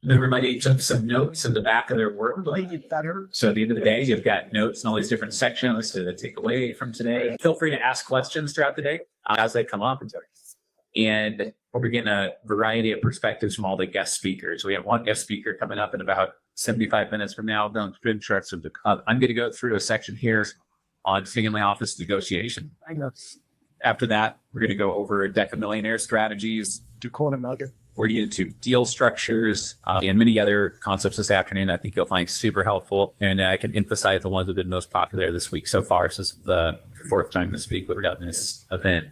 Everybody took some notes in the back of their work better. So at the end of the day, you've got notes in all these different sections to take away from today. Feel free to ask questions throughout the day as they come up. And we're getting a variety of perspectives from all the guest speakers. We have one guest speaker coming up in about 75 minutes from now. I'm going to go through a section here on family office negotiation. After that, we're going to go over Deck of Millionaire strategies. We're going to deal structures and many other concepts this afternoon I think you'll find super helpful. And I can emphasize the ones that have been most popular this week so far. This is the fourth time this week we've done this event.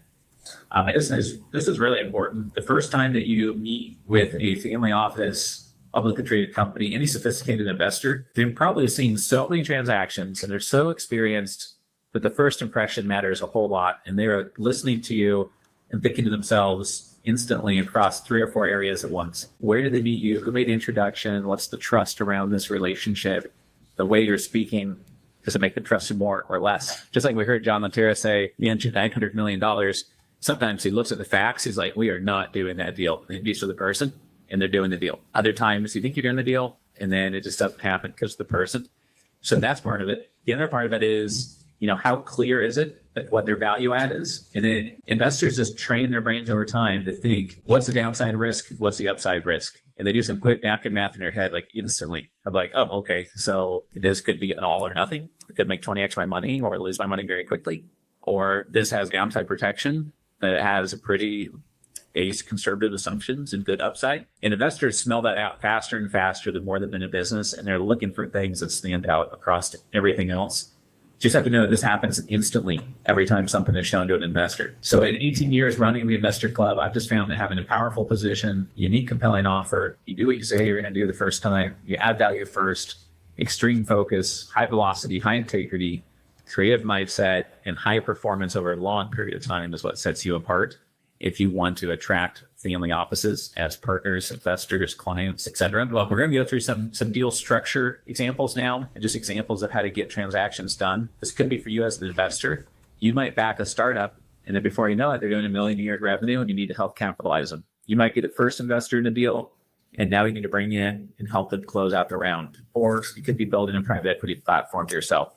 This is really important. The first time that you meet with a family office, publicly traded company, any sophisticated investor, they've probably seen so many transactions and they're so experienced that the first impression matters a whole lot. And they're listening to you and thinking to themselves instantly across 3 or 4 areas at once. Where did they meet you? Who made the introduction? What's the trust around this relationship? The way you're speaking, does it make them trust you more or less? Just like we heard John Lantera say, he mentioned $900 million. Sometimes he looks at the facts. He's like, we are not doing that deal. He meets with the person and they're doing the deal. Other times you think you're doing the deal and then it just doesn't happen because of the person. So that's part of it. The other part of it is, how clear is it that what their value add is? And then investors just train their brains over time to think, what's the downside risk? What's the upside risk? And they do some quick napkin math in their head, like instantly. I'm like, oh, okay. So this could be an all or nothing. It could make 20x my money or lose my money very quickly. Or this has downside protection that has a pretty base conservative assumptions and good upside. And investors smell that out faster and faster the more they've been in business. And they're looking for things that stand out across everything else. Just have to know that this happens instantly every time something is shown to an investor. So in 18 years running the Investor Club, I've just found that having a powerful position, unique, compelling offer, you do what you say you're going to do the first time, you add value first, extreme focus, high velocity, high integrity, creative mindset, and high performance over a long period of time is what sets you apart if you want to attract family offices as partners, investors, clients, etc. Well, we're going to go through some deal structure examples now and just examples of how to get transactions done. This could be for you as an investor. You might back a startup and then before you know it, they're doing $1 million a year in revenue and you need to help capitalize them. You might get a first investor in a deal and now you need to bring you in and help them close out the round. Or you could be building a private equity platform for yourself.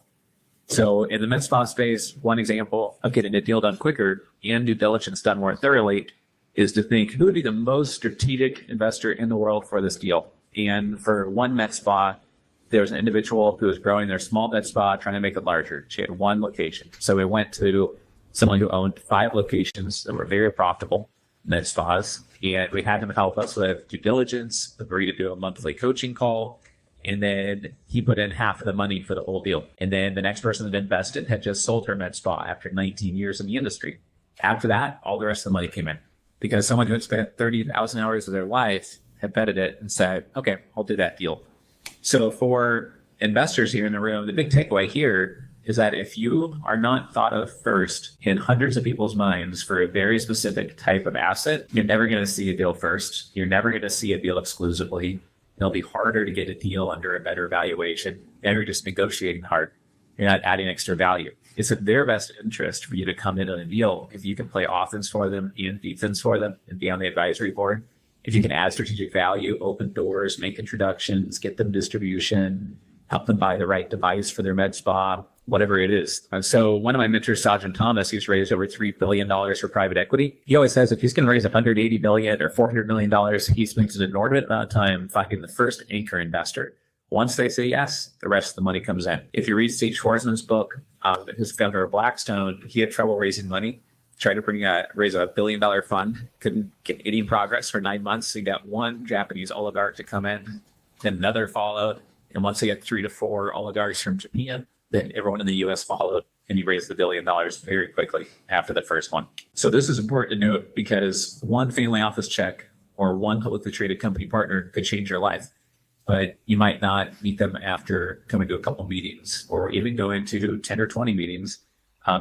So in the med spa space, one example of getting a deal done quicker and due diligence done more thoroughly is to think who would be the most strategic investor in the world for this deal. And for one med spa, there was an individual who was growing their small med spa, trying to make it larger. She had one location. So we went to someone who owned 5 locations that were very profitable med spas. And we had him help us with due diligence, agree to do a monthly coaching call. And then he put in half of the money for the whole deal. And then the next person that invested had just sold her med spa after 19 years in the industry. After that, all the rest of the money came in because someone who had spent 30,000 hours of their life had betted it and said, okay, I'll do that deal. So for investors here in the room, the big takeaway here is that if you are not thought of first in hundreds of people's minds for a very specific type of asset, you're never going to see a deal first. You're never going to see a deal exclusively. It'll be harder to get a deal under a better valuation. And you're just negotiating hard. You're not adding extra value. It's in their best interest for you to come in on a deal if you can play offense for them and defense for them and be on the advisory board. If you can add strategic value, open doors, make introductions, get them distribution, help them buy the right device for their med spa, whatever it is. And so one of my mentors, Sajjan Thomas, he's raised over $3 billion for private equity. He always says if he's going to raise $180 million or $400 million, he spends an inordinate amount of time finding the first anchor investor. Once they say yes, the rest of the money comes in. If you read Steve Schwarzman's book, his founder of Blackstone, he had trouble raising money, tried to raise $1 billion fund, couldn't get any progress for 9 months. He got one Japanese oligarch to come in, then another followed. And once they got 3 to 4 oligarchs from Japan, then everyone in the U.S. followed, and he raised $1 billion very quickly after the first one. So this is important to note because one family office check or one publicly traded company partner could change your life. But you might not meet them after coming to a couple meetings or even go into 10 or 20 meetings.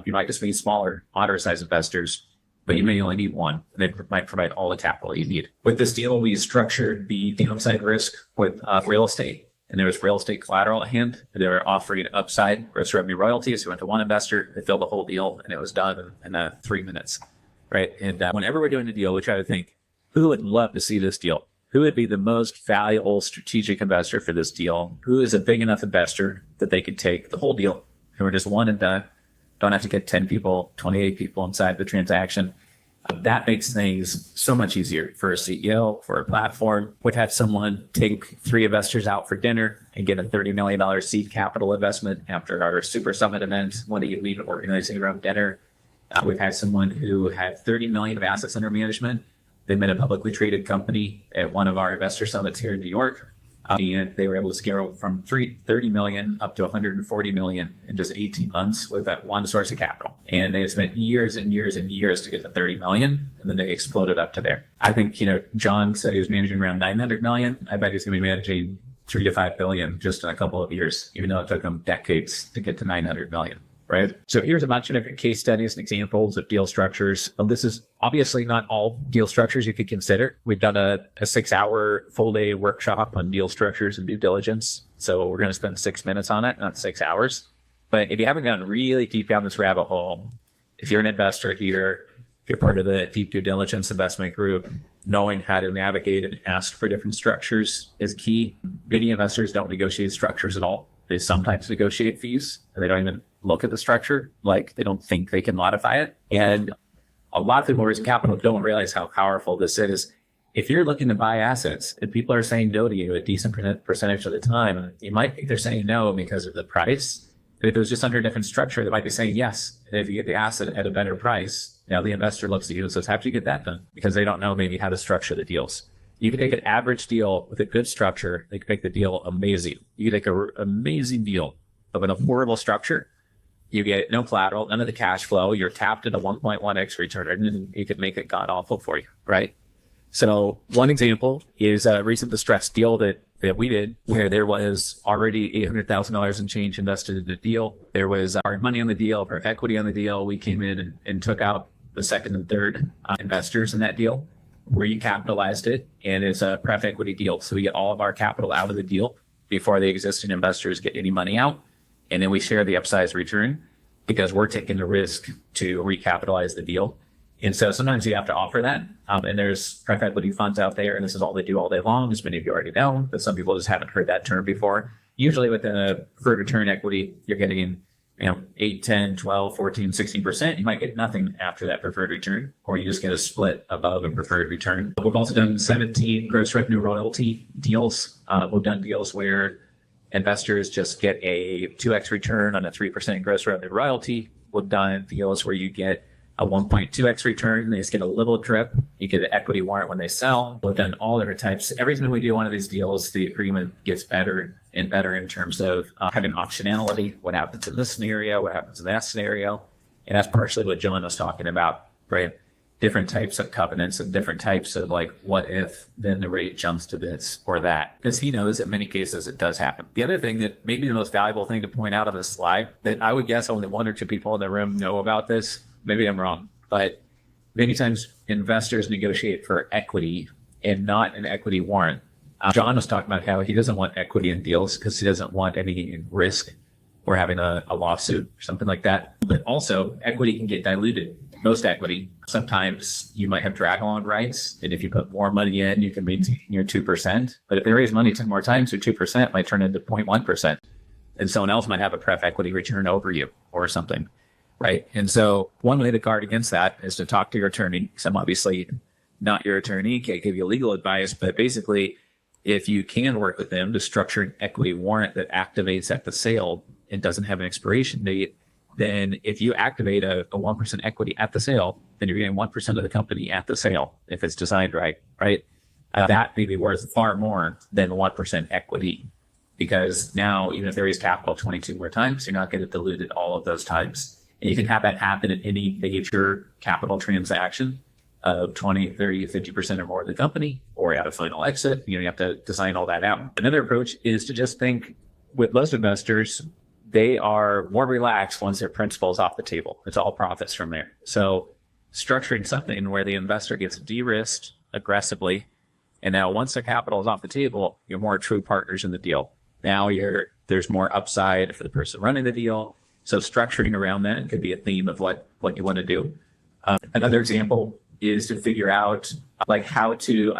You might just meet smaller, moderate-sized investors, but you may only need one. They might provide all the capital you need. With this deal, we structured the downside risk with real estate. And there was real estate collateral at hand. They were offering upside gross revenue royalties. We went to one investor, they filled the whole deal, and it was done in 3 minutes, right? And whenever we're doing a deal, we try to think, who would love to see this deal? who would be the most valuable strategic investor for this deal? Who is a big enough investor that they could take the whole deal? And we're just one and done. Don't have to get 10 people, 28 people inside the transaction. That makes things so much easier for a CEO, for a platform. Would have someone take 3 investors out for dinner and get a $30 million seed capital investment after our Super Summit event. One of you lead organizing your own dinner. We've had someone who had 30 million of assets under management. They met a publicly traded company at one of our investor summits here in New York. And they were able to scale from 30 million up to 140 million in just 18 months with that one source of capital. And they had spent years and years and years to get to 30 million, and then they exploded up to there. I think, John said he was managing around 900 million. I bet he's going to be managing 3 to 5 billion just in a couple of years, even though it took him decades to get to 900 million. Right. So here's a bunch of different case studies and examples of deal structures. This is obviously not all deal structures you could consider. We've done a 6-hour full day workshop on deal structures and due diligence. So we're going to spend 6 minutes on it, not 6 hours. But if you haven't gone really deep down this rabbit hole, if you're an investor here, if you're part of the deep due diligence investment group, knowing how to navigate and ask for different structures is key. Many investors don't negotiate structures at all. They sometimes negotiate fees, and they don't even look at the structure, like they don't think they can modify it. And a lot of people raising capital don't realize how powerful this is. If you're looking to buy assets and people are saying no to you a decent percentage of the time, you might think they're saying no because of the price. But if it was just under a different structure, they might be saying yes. And if you get the asset at a better price, now the investor looks at you and says, how do you get that done? Because they don't know maybe how to structure the deals. You can take an average deal with a good structure. They can make the deal amazing. You can take an amazing deal of an affordable structure. You get no collateral, none of the cash flow. You're tapped at a 1.1x return, and you could make it god awful for you, right? So one example is a recent distressed deal that we did where there was already $800,000 in change invested in the deal. There was our money on the deal, our equity on the deal. We came in and took out the second and third investors in that deal. Recapitalized it, and it's a pref equity deal. So we get all of our capital out of the deal before the existing investors get any money out. And then we share the upsized return because we're taking the risk to recapitalize the deal. And so sometimes you have to offer that. And there's pref equity funds out there, and this is all they do all day long, as many of you already know, but some people just haven't heard that term before. Usually with a preferred return equity, you're getting 8, 10, 12, 14, 16%. You might get nothing after that preferred return, or you just get a split above a preferred return. We've also done 17 gross revenue royalty deals. We've done deals where investors just get a 2x return on a 3% gross revenue royalty. We've done deals where you get a 1.2x return. They just get a little drip. You get an equity warrant when they sell. We've done all different types. Every time we do one of these deals, the agreement gets better and better in terms of having optionality. What happens in this scenario? What happens in that scenario? And that's partially what John was talking about, right? Different types of covenants and different types of what if then the rate jumps to this or that? Because he knows in many cases it does happen. The other thing that maybe the most valuable thing to point out on this slide that I would guess only 1 or 2 people in the room know about this, maybe I'm wrong, but many times investors negotiate for equity and not an equity warrant. John was talking about how he doesn't want equity in deals because he doesn't want any risk or having a lawsuit or something like that. But also equity can get diluted. Most equity, sometimes you might have drag along rights. And if you put more money in, you can maintain your 2%. But if they raise money 10 more times, your 2% might turn into 0.1%. And someone else might have a pref equity return over you or something. Right. And so one way to guard against that is to talk to your attorney. So I'm obviously not your attorney, can't give you legal advice, but basically, if you can work with them to structure an equity warrant that activates at the sale and doesn't have an expiration date, then if you activate a 1% equity at the sale, then you're getting 1% of the company at the sale if it's designed right, right? That may be worth far more than 1% equity because now, even if there is capital 22 more times, you're not going to dilute it all of those times. And you can have that happen in any major capital transaction of 20, 30, 50% or more of the company or at a final exit. You have to design all that out. Another approach is to just think with most investors, they are more relaxed once their principal is off the table. It's all profits from there. So structuring something where the investor gets de-risked aggressively, and now once their capital is off the table, you're more true partners in the deal. Now there's more upside for the person running the deal. So structuring around that could be a theme of what you want to do. Another example is to figure out like how to,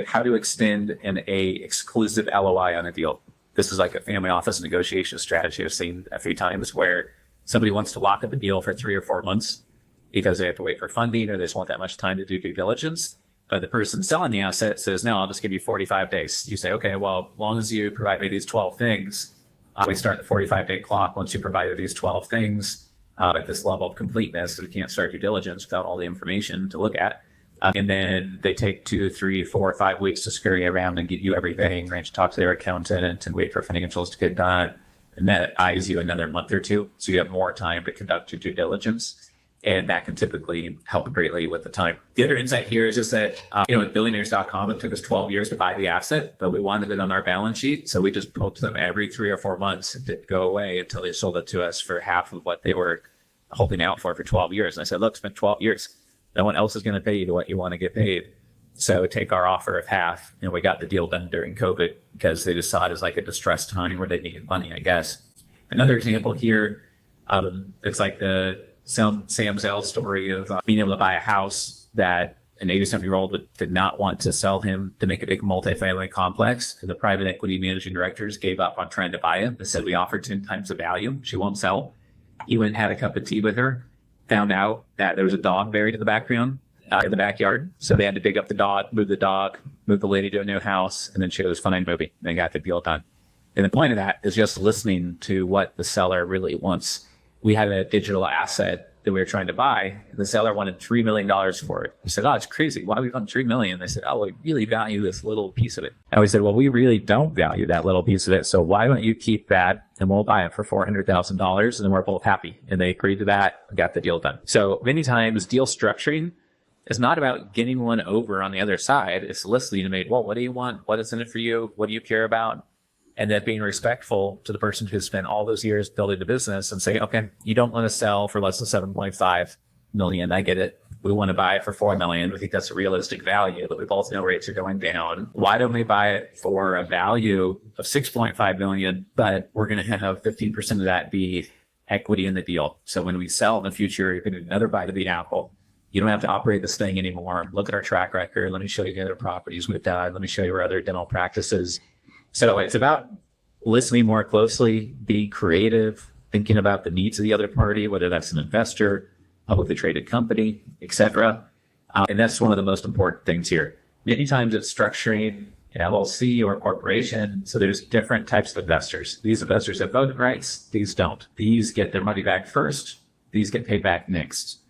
how to extend a exclusive LOI on a deal. This is like a family office negotiation strategy I've seen a few times where somebody wants to lock up a deal for 3 or 4 months because they have to wait for funding or they just want that much time to do due diligence. But the person selling the asset says, no, I'll just give you 45 days. You say, okay, well, as long as you provide me these 12 things, we start the 45-day clock once you provided these 12 things at this level of completeness. So we can't start due diligence without all the information to look at. And then they take 2, 3, 4, 5 weeks to scurry around and get you everything, range to talk to their accountant and wait for financials to get done. And that eyes you another month or two. So you have more time to conduct your due diligence. And that can typically help greatly with the time. The other insight here is just that, with billionaires.com, it took us 12 years to buy the asset, but we wanted it on our balance sheet. So we just poked them every 3 or 4 months. It didn't go away until they sold it to us for half of what they were holding out for 12 years. And I said, look, it's been 12 years. No one else is going to pay you what you want to get paid. So take our offer of half. We got the deal done during COVID because they just saw it as like a distressed time where they needed money, I guess. Another example here, it's like the Sam Zell's story of being able to buy a house that an 87-year-old did not want to sell him to make a big multifamily complex. And the private equity managing directors gave up on trying to buy it. They said, we offered 10 times the value. She won't sell. He went and had a cup of tea with her, found out that there was a dog buried in the background, in the backyard. So they had to dig up the dog, move the lady to a new house, and then show this fun movie and got the deal done. And the point of that is just listening to what the seller really wants. We had a digital asset that we were trying to buy. The seller wanted $3 million for it. We said, oh, it's crazy. Why do we want $3 million? They said, oh, we really value this little piece of it. And we said, well, we really don't value that little piece of it. So why don't you keep that and we'll buy it for $400,000 and then we're both happy. And they agreed to that and got the deal done. So many times deal structuring is not about getting one over on the other side. It's listening to me. Well, what do you want? What is in it for you? What do you care about? And then being respectful to the person who spent all those years building the business and say, okay, you don't want to sell for less than 7.5 million. I get it. We want to buy it for 4 million. We think that's a realistic value, but we both know rates are going down. Why don't we buy it for a value of 6.5 million, but we're going to have 15% of that be equity in the deal. So when we sell in the future, you're going to do another bite of the apple. You don't have to operate this thing anymore. Look at our track record. Let me show you the other properties we've done. Let me show you our other dental practices. So it's about listening more closely, being creative, thinking about the needs of the other party, whether that's an investor, publicly traded company, etc. And that's one of the most important things here. Many times it's structuring an LLC or a corporation. So there's different types of investors. These investors have voting rights. These don't. These get their money back first. These get paid back next.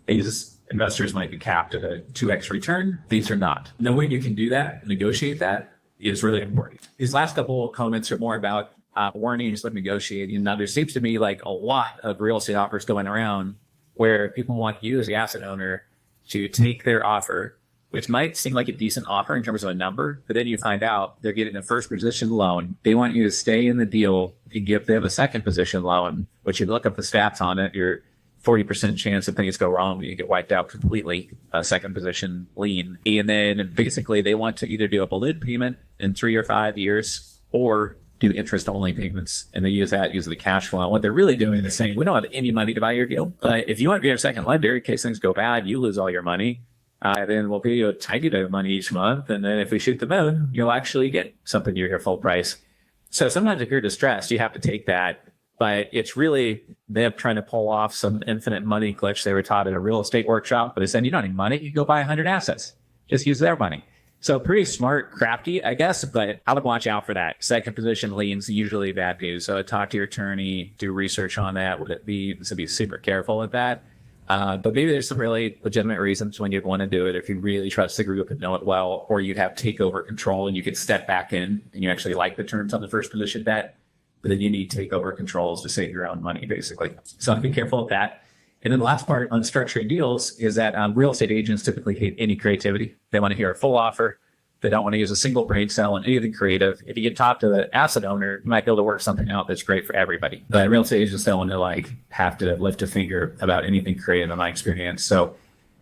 These investors might be capped at a 2x return. These are not. Knowing you can do that, negotiate that, is really important. These last couple of comments are more about warnings of negotiating. Now, there seems to be like a lot of real estate offers going around where people want you as the asset owner to take their offer, which might seem like a decent offer in terms of a number, but then you find out they're getting a first position loan. They want you to stay in the deal and give them a second position loan, which you look up the stats on it, you're 40% chance if things go wrong, you get wiped out completely, second position lien. And then basically they want to either do a balloon payment in 3 or 5 years or do interest only payments. And they use the cash flow. What they're really doing is saying, we don't have any money to buy your deal. But if you want to be a second lender, in case things go bad, you lose all your money. Then we'll pay you a tiny bit of money each month. And then if we shoot the moon, you'll actually get something near your full price. So sometimes if you're distressed, you have to take that. But it's really them trying to pull off some infinite money glitch they were taught at a real estate workshop. But they said, you don't need money. You go buy 100 assets. Just use their money. So pretty smart, crafty, I guess, but I would watch out for that. Second position liens usually bad news. So talk to your attorney, do research on that. So be super careful with that. But maybe there's some really legitimate reasons when you'd want to do it. If you really trust the group and know it well, or you have takeover control and you could step back in and you actually like the terms on the first position bet. But then you need takeover controls to save your own money, basically. So be careful of that. And then the last part on structuring deals is that real estate agents typically hate any creativity. They want to hear a full offer. They don't want to use a single brain cell on anything creative. If you can talk to the asset owner, you might be able to work something out that's great for everybody. But real estate agents don't want to have to lift a finger about anything creative in my experience. So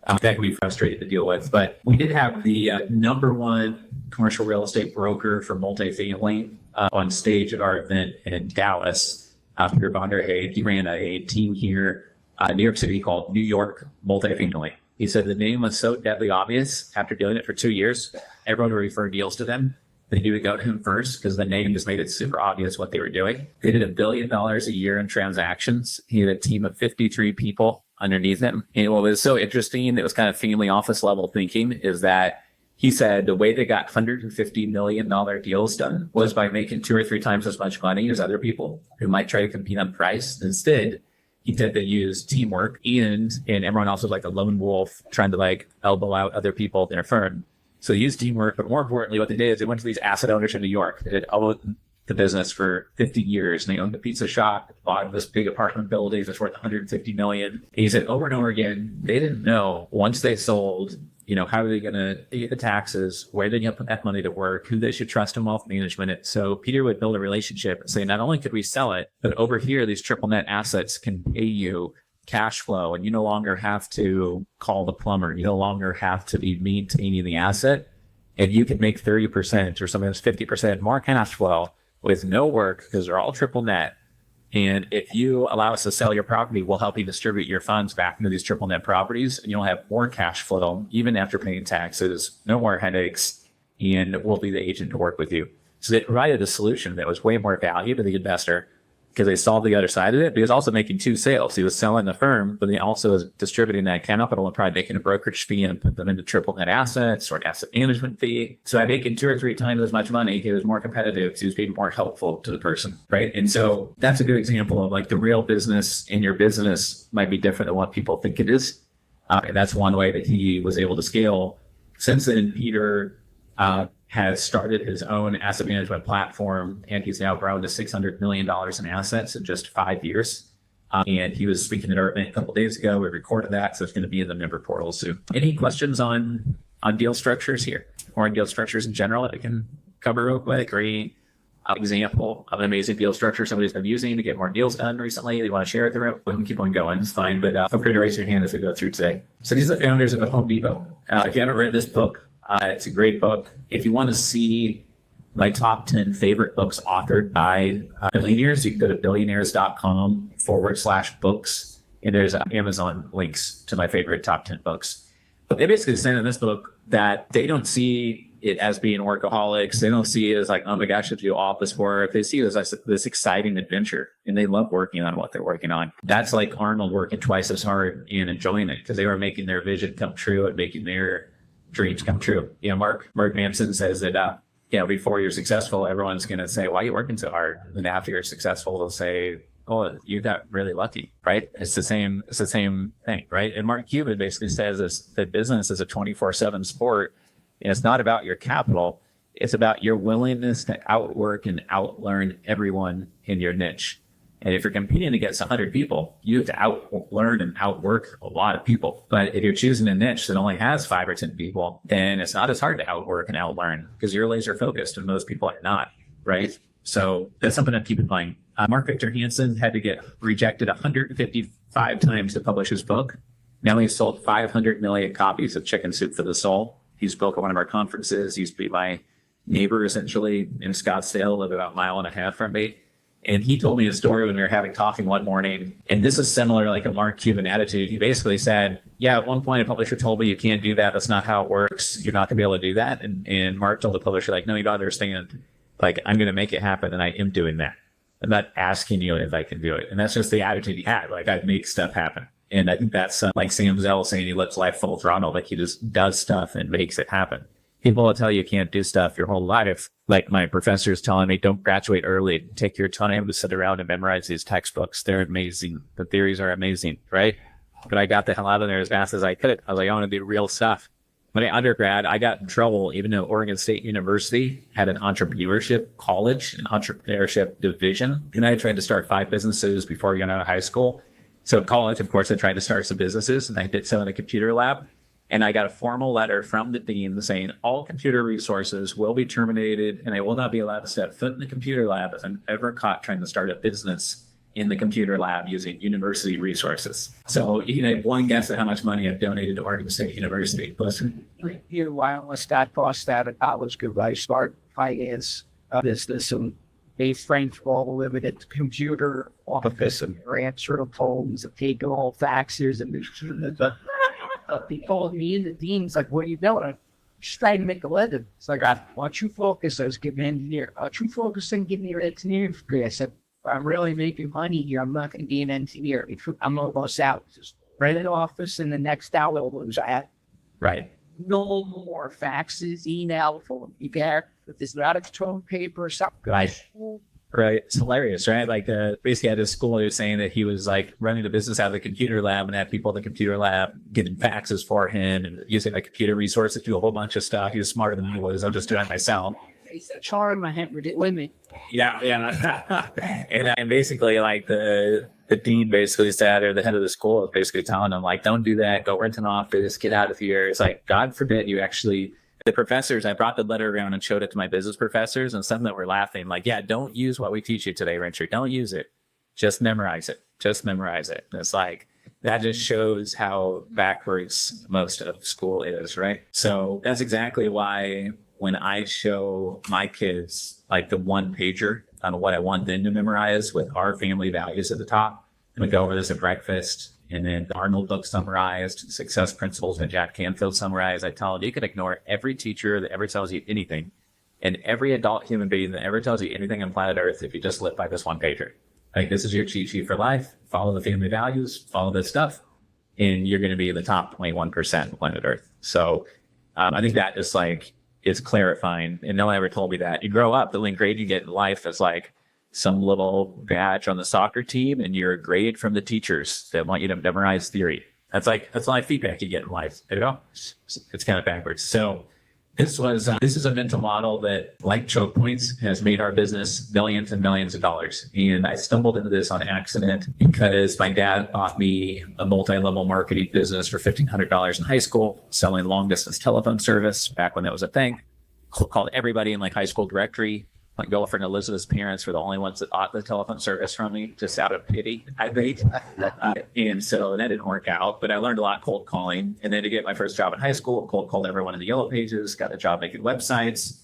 that can be frustrating to deal with. But we did have the number one commercial real estate broker for multifamily on stage at our event in Dallas. Peter Vonderhaeg, he ran a team here in New York City called New York Multifamily. He said the name was so deadly obvious after doing it for 2 years, everyone would refer deals to them. They knew to go to him first because the name just made it super obvious what they were doing. They did $1 billion a year in transactions. He had a team of 53 people underneath him. And what was so interesting, it was kind of family office level thinking, is that he said the way they got $150 million deals done was by making 2 or 3 times as much money as other people who might try to compete on price. Instead, he said they used teamwork and everyone else was like a lone wolf trying to like elbow out other people in their firm. So they used teamwork, but more importantly, what they did is they went to these asset owners in New York. They had owned the business for 50 years, and they owned a pizza shop at the bottom of this big apartment building that's worth $150 million. And he said over and over again, they didn't know once they sold, how are they going to pay the taxes, where they're going to put that money to work, who they should trust in wealth management. So Peter would build a relationship and say, not only could we sell it, but over here, these triple net assets can pay you cash flow, and you no longer have to call the plumber. You no longer have to be maintaining the asset, and you can make 30% or sometimes 50% more cash flow with no work because they're all triple net. And if you allow us to sell your property, we'll help you distribute your funds back into these triple net properties, and you'll have more cash flow even after paying taxes, no more headaches, and we'll be the agent to work with you. So they provided a solution that was way more value to the investor because they solved the other side of it. But he was also making 2 sales. He was selling the firm, but he also was distributing that capital and probably making a brokerage fee and put them into triple net assets or an asset management fee. So by making 2 or 3 times as much money, he was more competitive. He was being more helpful to the person, right? And so that's a good example of like the real business in your business might be different than what people think it is. And that's one way that he was able to scale. Since then, Peter has started his own asset management platform, and he's now grown to $600 million in assets in just 5 years. And he was speaking at our event a couple of days ago. We recorded that, so it's going to be in the member portal soon. Any questions on deal structures here or on deal structures in general that I can cover real quick? Great example of an amazing deal structure somebody's been using to get more deals done recently. They want to share it through. We can keep on going. It's fine, but feel free to raise your hand as we go through today. So these are the founders of Home Depot. If you haven't read this book, it's a great book. If you want to see my top 10 favorite books authored by billionaires, you can go to billionaires.com/books. And there's Amazon links to my favorite top 10 books. But they basically say in this book that they don't see it as being workaholics. They don't see it as like, oh my gosh, I have to do office work. They see it as like this exciting adventure, and they love working on what they're working on. That's like Arnold working twice as hard and enjoying it because they were making their vision come true and making their dreams come true. Mark Manson says that, before you're successful, everyone's going to say, why are you working so hard? And after you're successful, they'll say, oh, you got really lucky, right? It's the same thing, right? And Mark Cuban basically says that business is a 24/7 sport, and it's not about your capital. It's about your willingness to outwork and outlearn everyone in your niche. And if you're competing against 100 people, you have to outlearn and outwork a lot of people. But if you're choosing a niche that only has 5 or 10 people, then it's not as hard to outwork and outlearn because you're laser focused and most people are not, right? So that's something to keep in mind. Mark Victor Hansen had to get rejected 155 times to publish his book. Now he's sold 500 million copies of Chicken Soup for the Soul. He spoke at one of our conferences. He used to be my neighbor, essentially, in Scottsdale, lived about a mile and a half from me. And he told me a story when we were having coffee one morning. And this is similar, like a Mark Cuban attitude. He basically said, at one point a publisher told me you can't do that. That's not how it works. You're not going to be able to do that. And Mark told the publisher, like, no, you don't understand. Like, I'm going to make it happen. And I am doing that. I'm not asking you if I can do it. And that's just the attitude he had. Like, I'd make stuff happen. And I think that's like Sam Zell saying he lives life full throttle. Like, he just does stuff and makes it happen. People will tell you can't do stuff your whole life. Like my professors telling me, don't graduate early. Take your time to sit around and memorize these textbooks. They're amazing. The theories are amazing, right? But I got the hell out of there as fast as I could. I was like, I want to do real stuff. When I undergrad, I got in trouble, even though Oregon State University had an entrepreneurship college, an entrepreneurship division. And I tried to start 5 businesses before I got out of high school. So in college, of course, I tried to start some businesses, and I did so in a computer lab. And I got a formal letter from the dean saying all computer resources will be terminated and I will not be allowed to set foot in the computer lab if I'm ever caught trying to start a business in the computer lab using university resources. So one guess at how much money I've donated to Oregon State University. Listen. Here, while I start cost out of college, because I start finance business and a French all limited computer office and answer the phones and take all faxers and They told me, the dean's like, what are you doing? I'm just trying to make a living. It's like, why don't you focus on getting an engineer? Why don't you focus on getting your engineering degree? I said, I'm really making money here. I'm not going to be an engineer. I'm almost out. Just rent an office in the next hour was at. Right. No more faxes, email, phone. You care if there's not a control paper or something. Right. Right. It's hilarious, right? Like, basically at his school, he was saying that he was like running the business out of the computer lab and had people in the computer lab getting faxes for him and using like computer resources to do a whole bunch of stuff. He was smarter than I was. I'm just doing it myself. Charm my hand with me. Yeah. Yeah. and basically like the dean basically said, or the head of the school was basically telling him like, don't do that. Go rent an office, get out of here. It's like, God forbid you actually. The professors, I brought the letter around and showed it to my business professors, and some that were laughing, like, yeah, don't use what we teach you today, Richard. Don't use it. Just memorize it. Just memorize it. And it's like, that just shows how backwards most of school is, right? So that's exactly why when I show my kids like the one pager on what I want them to memorize with our family values at the top, and we go over this at breakfast. And then the Arnold book summarized, Success Principles and Jack Canfield summarized. I tell them you can ignore every teacher that ever tells you anything and every adult human being that ever tells you anything on planet Earth if you just live by this one pager. Like, this is your cheat sheet for life. Follow the family values, follow this stuff, and you're going to be in the top 21% of planet Earth. So I think that just like is clarifying. And no one ever told me that. You grow up, the only grade you get in life is like some little badge on the soccer team, and you're graded from the teachers that want you to memorize theory. That's the only feedback you get in life. You know, it's kind of backwards. So this is a mental model that, like choke points, has made our business millions and millions of dollars. And I stumbled into this on accident because my dad taught me a multi-level marketing business for $1,500 in high school, selling long distance telephone service back when that was a thing. Called everybody in like high school directory. My girlfriend Elizabeth's parents were the only ones that bought the telephone service from me, just out of pity, I think. And so that didn't work out, but I learned a lot cold calling. And then to get my first job in high school, cold called everyone in the Yellow Pages, got a job making websites.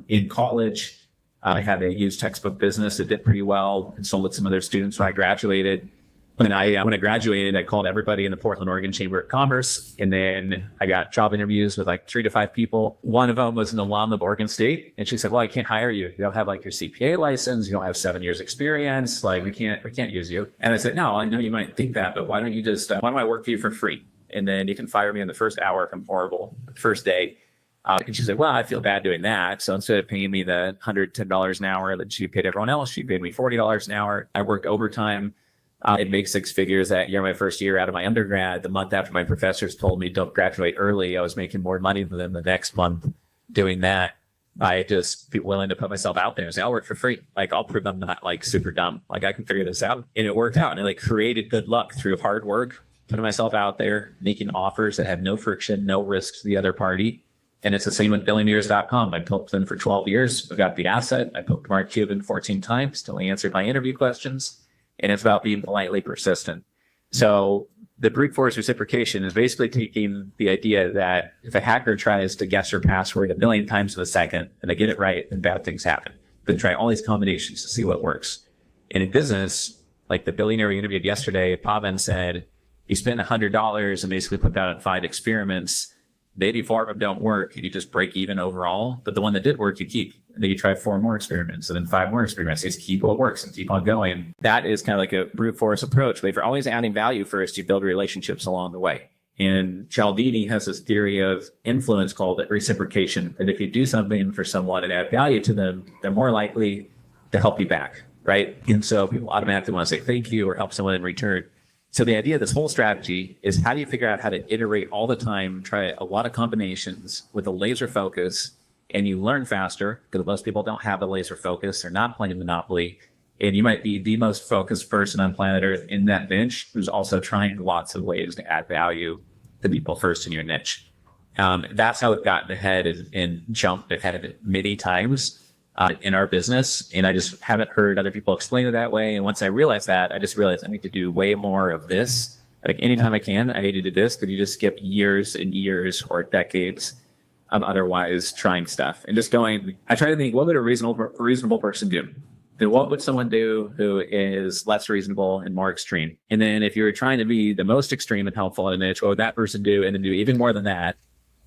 In college, I had a used textbook business that did pretty well and sold it to some other students when I graduated. When I graduated, I called everybody in the Portland, Oregon Chamber of Commerce. And then I got job interviews with like 3 to 5 people. One of them was an alum of Oregon State. And she said, well, I can't hire you. You don't have like your CPA license. You don't have 7 years experience. Like we can't use you. And I said, no, I know you might think that, but why don't you just, why don't I work for you for free? And then you can fire me in the first hour if I'm horrible, the first day. And she said, well, I feel bad doing that. So instead of paying me the $110 an hour that she paid everyone else, she paid me $40 an hour. I worked overtime. It made 6 figures that year, my first year out of my undergrad. The month after my professors told me don't graduate early, I was making more money than them the next month doing that. I just be willing to put myself out there and say, I'll work for free. Like, I'll prove I'm not like super dumb. Like, I can figure this out. And it worked out. And it like created good luck through hard work, putting myself out there, making offers that have no friction, no risk to the other party. And it's the same with billionaires.com. I built them for 12 years. I got the asset. I booked Mark Cuban 14 times till he answered my interview questions. And it's about being politely persistent. So the brute force reciprocation is basically taking the idea that if a hacker tries to guess your password 1 million times in a second and they get it right, then bad things happen. Then try all these combinations to see what works. And in business, like the billionaire we interviewed yesterday, Pavan said he spent $100 and basically put that on 5 experiments. The 84 of them don't work, and you just break even overall. But the one that did work, you keep. And then you try 4 more experiments, and then 5 more experiments. You just keep what works and keep on going. That is kind of like a brute force approach. But if you're always adding value first, you build relationships along the way. And Cialdini has this theory of influence called reciprocation. And if you do something for someone and add value to them, they're more likely to help you back, right? And so people automatically want to say thank you or help someone in return. So the idea of this whole strategy is how do you figure out how to iterate all the time, try a lot of combinations with a laser focus, and you learn faster because most people don't have a laser focus. They're not playing Monopoly. And you might be the most focused person on planet Earth in that bench who's also trying lots of ways to add value to people first in your niche. That's how we've gotten ahead and jumped ahead of it many times in our business. And I just haven't heard other people explain it that way. And once I realized that, I just realized I need to do way more of this. Like anytime I can, I need to do this. Could you just skip years and years or decades of otherwise trying stuff and just going, I try to think, what would a reasonable person do? then what would someone do who is less reasonable and more extreme? And then if you're trying to be the most extreme and helpful in a niche, what would that person do? And then do even more than that.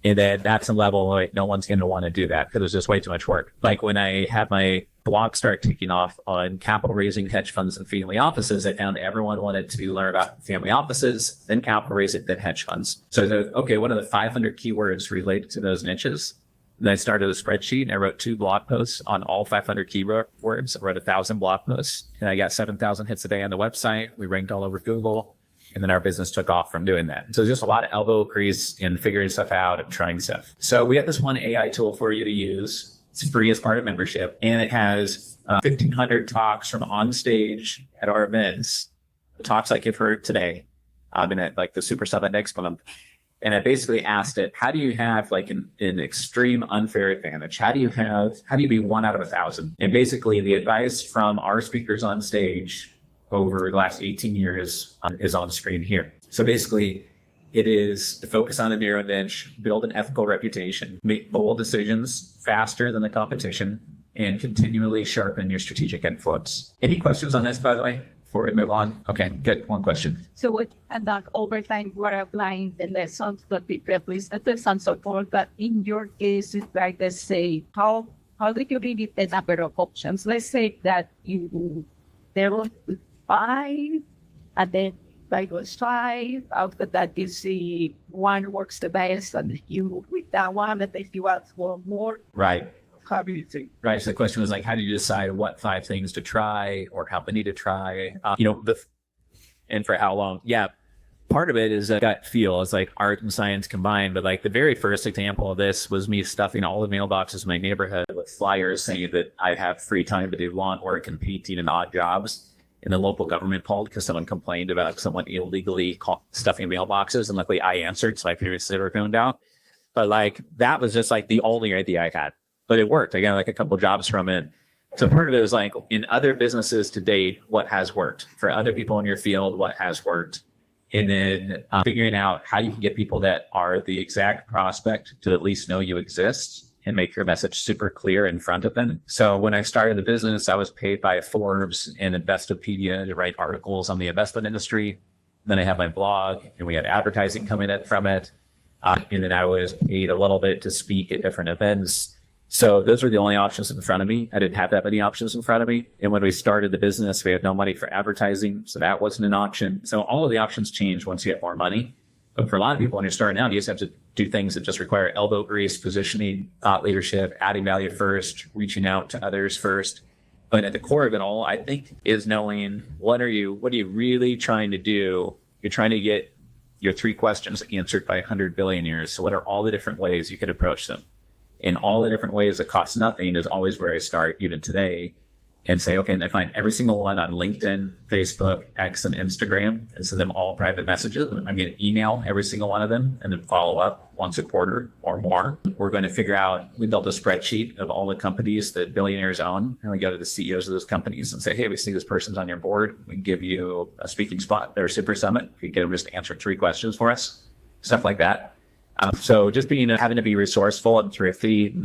And then that's a level like no one's going to want to do that because it's just way too much work. Like when I had my blog start taking off on capital raising, hedge funds, and family offices, I found everyone wanted to learn about family offices, then capital raising, then hedge funds. So I said, okay, what are the 500 keywords related to those niches? Then I started a spreadsheet and I wrote 2 blog posts on all 500 keywords. I wrote 1,000 blog posts and I got 7,000 hits a day on the website. We ranked all over Google. And then our business took off from doing that. So just a lot of elbow grease and figuring stuff out and trying stuff. So we have this one AI tool for you to use. It's free as part of membership. And it has 1,500 talks from on stage at our events, talks like you've heard today, in at like the Super Summit next month. And I basically asked it, how do you have like an extreme unfair advantage? How do you be 1 out of 1,000? And basically the advice from our speakers on stage over the last 18 years is on screen here. So basically, it is to focus on a narrow niche, build an ethical reputation, make bold decisions faster than the competition, and continually sharpen your strategic influence. Any questions on this, by the way, before we move on? Okay, good. One question. So what and that over time we're applying the lessons that we previously lessons and so forth. But in your case, it's like let's say how did you limit the number of options? Let's say that there was 5, and then by was 5. After that, you see one works the best, and you move with that one, and then you ask for more. Right. How do you think? Right. So the question was like, how do you decide what 5 things to try or how many to try? And for how long? Yeah. Part of it is a gut feel. It's like art and science combined. But like the very first example of this was me stuffing all the mailboxes in my neighborhood with flyers saying that I have free time to do lawn work and painting and odd jobs. And the local government called because someone complained about someone illegally stuffing mailboxes. And luckily I answered, so I previously were found out. But like, that was just like the only idea I had. But it worked. I got like a couple of jobs from it. So part of it was like, in other businesses to date, what has worked? For other people in your field, what has worked? And then figuring out how you can get people that are the exact prospect to at least know you exist and make your message super clear in front of them. So when I started the business, I was paid by Forbes and Investopedia to write articles on the investment industry. Then I had my blog and we had advertising coming in from it. And then I was paid a little bit to speak at different events. So those were the only options in front of me. I didn't have that many options in front of me. And when we started the business, we had no money for advertising. So that wasn't an option. So all of the options change once you have more money. But for a lot of people, when you're starting out, you just have to do things that just require elbow grease, positioning, thought leadership, adding value first, reaching out to others first. But at the core of it all, I think, is knowing what are you really trying to do? You're trying to get your 3 questions answered by 100 billionaires. So what are all the different ways you could approach them? And all the different ways that cost nothing is always where I start, even today, and say, okay, and I find every single one on LinkedIn, Facebook, X, and Instagram, and send them all private messages. I'm going to email every single one of them and then follow up once a quarter or more. We're going to figure out, we built a spreadsheet of all the companies that billionaires own, and we go to the CEOs of those companies and say, hey, we see this person's on your board. We can give you a speaking spot at their Super Summit. You get them just to answer 3 questions for us, stuff like that. So just having to be resourceful and thrifty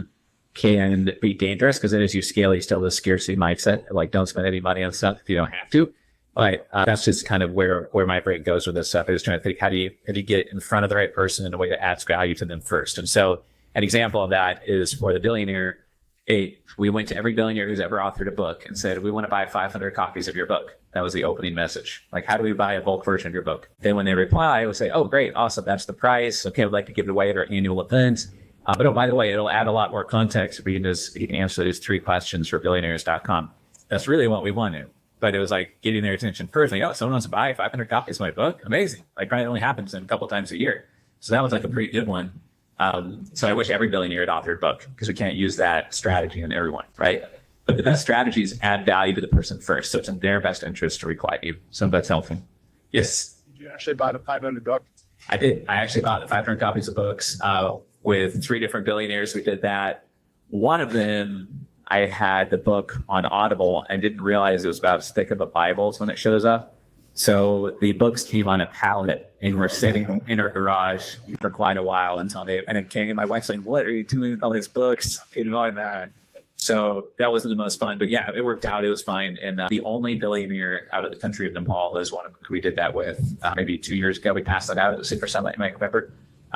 can be dangerous because then as you scale, you still have the scarcity mindset. Like, don't spend any money on stuff if you don't have to. But that's just kind of where my brain goes with this stuff. I was trying to think, how do you get in front of the right person in a way that adds value to them first? And so an example of that is for the billionaire. We went to every billionaire who's ever authored a book and said, we want to buy 500 copies of your book. That was the opening message. Like, how do we buy a bulk version of your book? Then when they reply, we'll say, oh, great, awesome, that's the price. Okay, we'd like to give it away at our annual event. But oh, by the way, it'll add a lot more context. You can answer these 3 questions for billionaires.com. That's really what we wanted. But it was like getting their attention first. Like, oh, someone wants to buy 500 copies of my book? Amazing. Like, probably only happens a couple times a year. So that was like a pretty good one. So I wish every billionaire had authored a book because we can't use that strategy on everyone, right? But the best strategy is add value to the person first. So it's in their best interest to reply to you. So that's helpful. Yes. Did you actually buy the 500 book? I did. I actually bought the 500 copies of books with 3 different billionaires. We did that. One of them, I had the book on Audible. I didn't realize it was about as thick of a Bible when it shows up. So the books came on a pallet and were sitting in her garage for quite a while and then my wife's like, what are you doing with all these books? So that wasn't the most fun, but yeah, it worked out. It was fine. And the only billionaire out of the country of Nepal is one of who we did that with maybe 2 years ago. We passed that out at the Super Summit in November.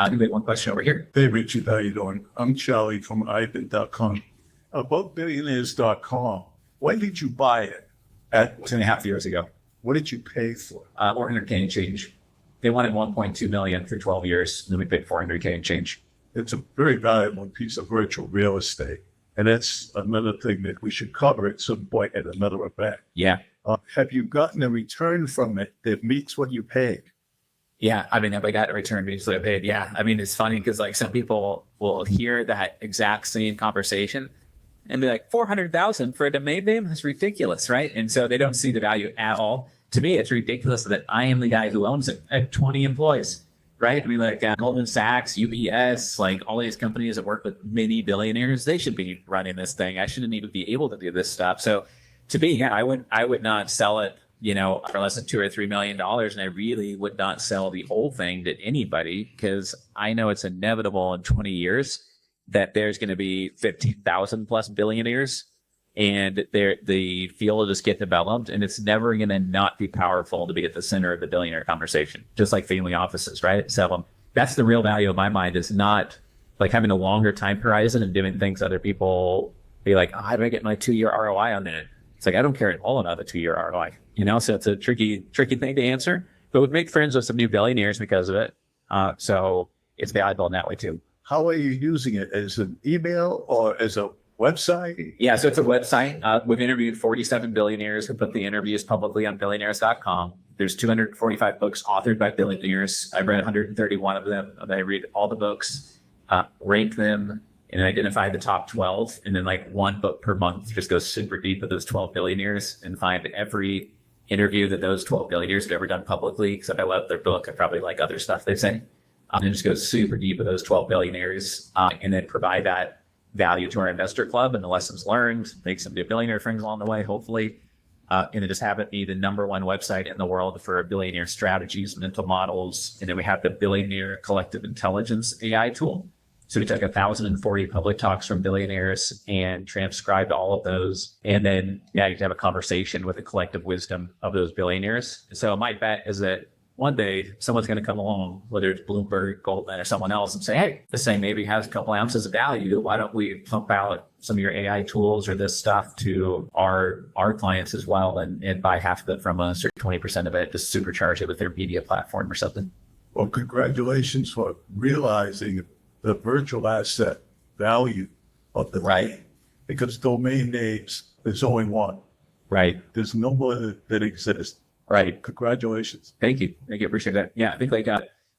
We had one question over here. Hey, Richard, how you doing? I'm Charlie from Ivan.com. About billionaires.com, when did you buy it? At 2.5 years ago. What did you pay for? 400K and change. They wanted 1.2 million for 12 years. And then we paid 400K and change. It's a very valuable piece of virtual real estate. And that's another thing that we should cover at some point at another event. Yeah. Have you gotten a return from it that meets what you paid? Yeah. I mean, have I got a return basically I paid? Yeah. I mean, it's funny because like some people will hear that exact same conversation and be like, 400,000 for a domain name? That's ridiculous, right? And so they don't see the value at all. To me, it's ridiculous that I am the guy who owns it. I have 20 employees. Right? I mean, like Goldman Sachs, UBS, like all these companies that work with many billionaires, they should be running this thing. I shouldn't even be able to do this stuff. So to me, yeah, I would not sell it, for less than $2 or $3 million. And I really would not sell the whole thing to anybody because I know it's inevitable in 20 years that there's going to be 15,000 plus billionaires and the field will just get developed and it's never going to not be powerful to be at the center of the billionaire conversation, just like family offices, right? So that's the real value of my mind is not like having a longer time horizon and doing things other people be like, how do I get my 2-year ROI on it? It's like, I don't care at all about the 2-year ROI, so it's a tricky thing to answer, but we've made friends with some new billionaires because of it. So it's valuable in that way too. How are you using it? As an email or as a website? Yeah, so it's a website. We've interviewed 47 billionaires. We put the interviews publicly on billionaires.com. There's 245 books authored by billionaires. I've read 131 of them. I read all the books, rank them, and identify the top 12. And then like one book per month just goes super deep with those 12 billionaires and find every interview that those 12 billionaires have ever done publicly. Because if I love their book, I probably like other stuff they say. And just goes super deep with those 12 billionaires and then provide that value to our investor club and the lessons learned, make some new billionaire friends along the way, hopefully. And then just have it be the #1 website in the world for billionaire strategies, mental models. And then we have the Billionaire Collective Intelligence AI tool. So we took 1,040 public talks from billionaires and transcribed all of those. And then, you can have a conversation with the collective wisdom of those billionaires. So my bet is that one day someone's going to come along, whether it's Bloomberg, Goldman, or someone else, and say, hey, this thing maybe has a couple ounces of value. Why don't we pump out some of your AI tools or this stuff to our clients as well and buy half of it from us or 20% of it, just supercharge it with their media platform or something. Well, congratulations for realizing the virtual asset value of the right. Because domain names, there's only one. Right. There's no more that exists. Right. Congratulations. Thank you. Appreciate that. Yeah, I think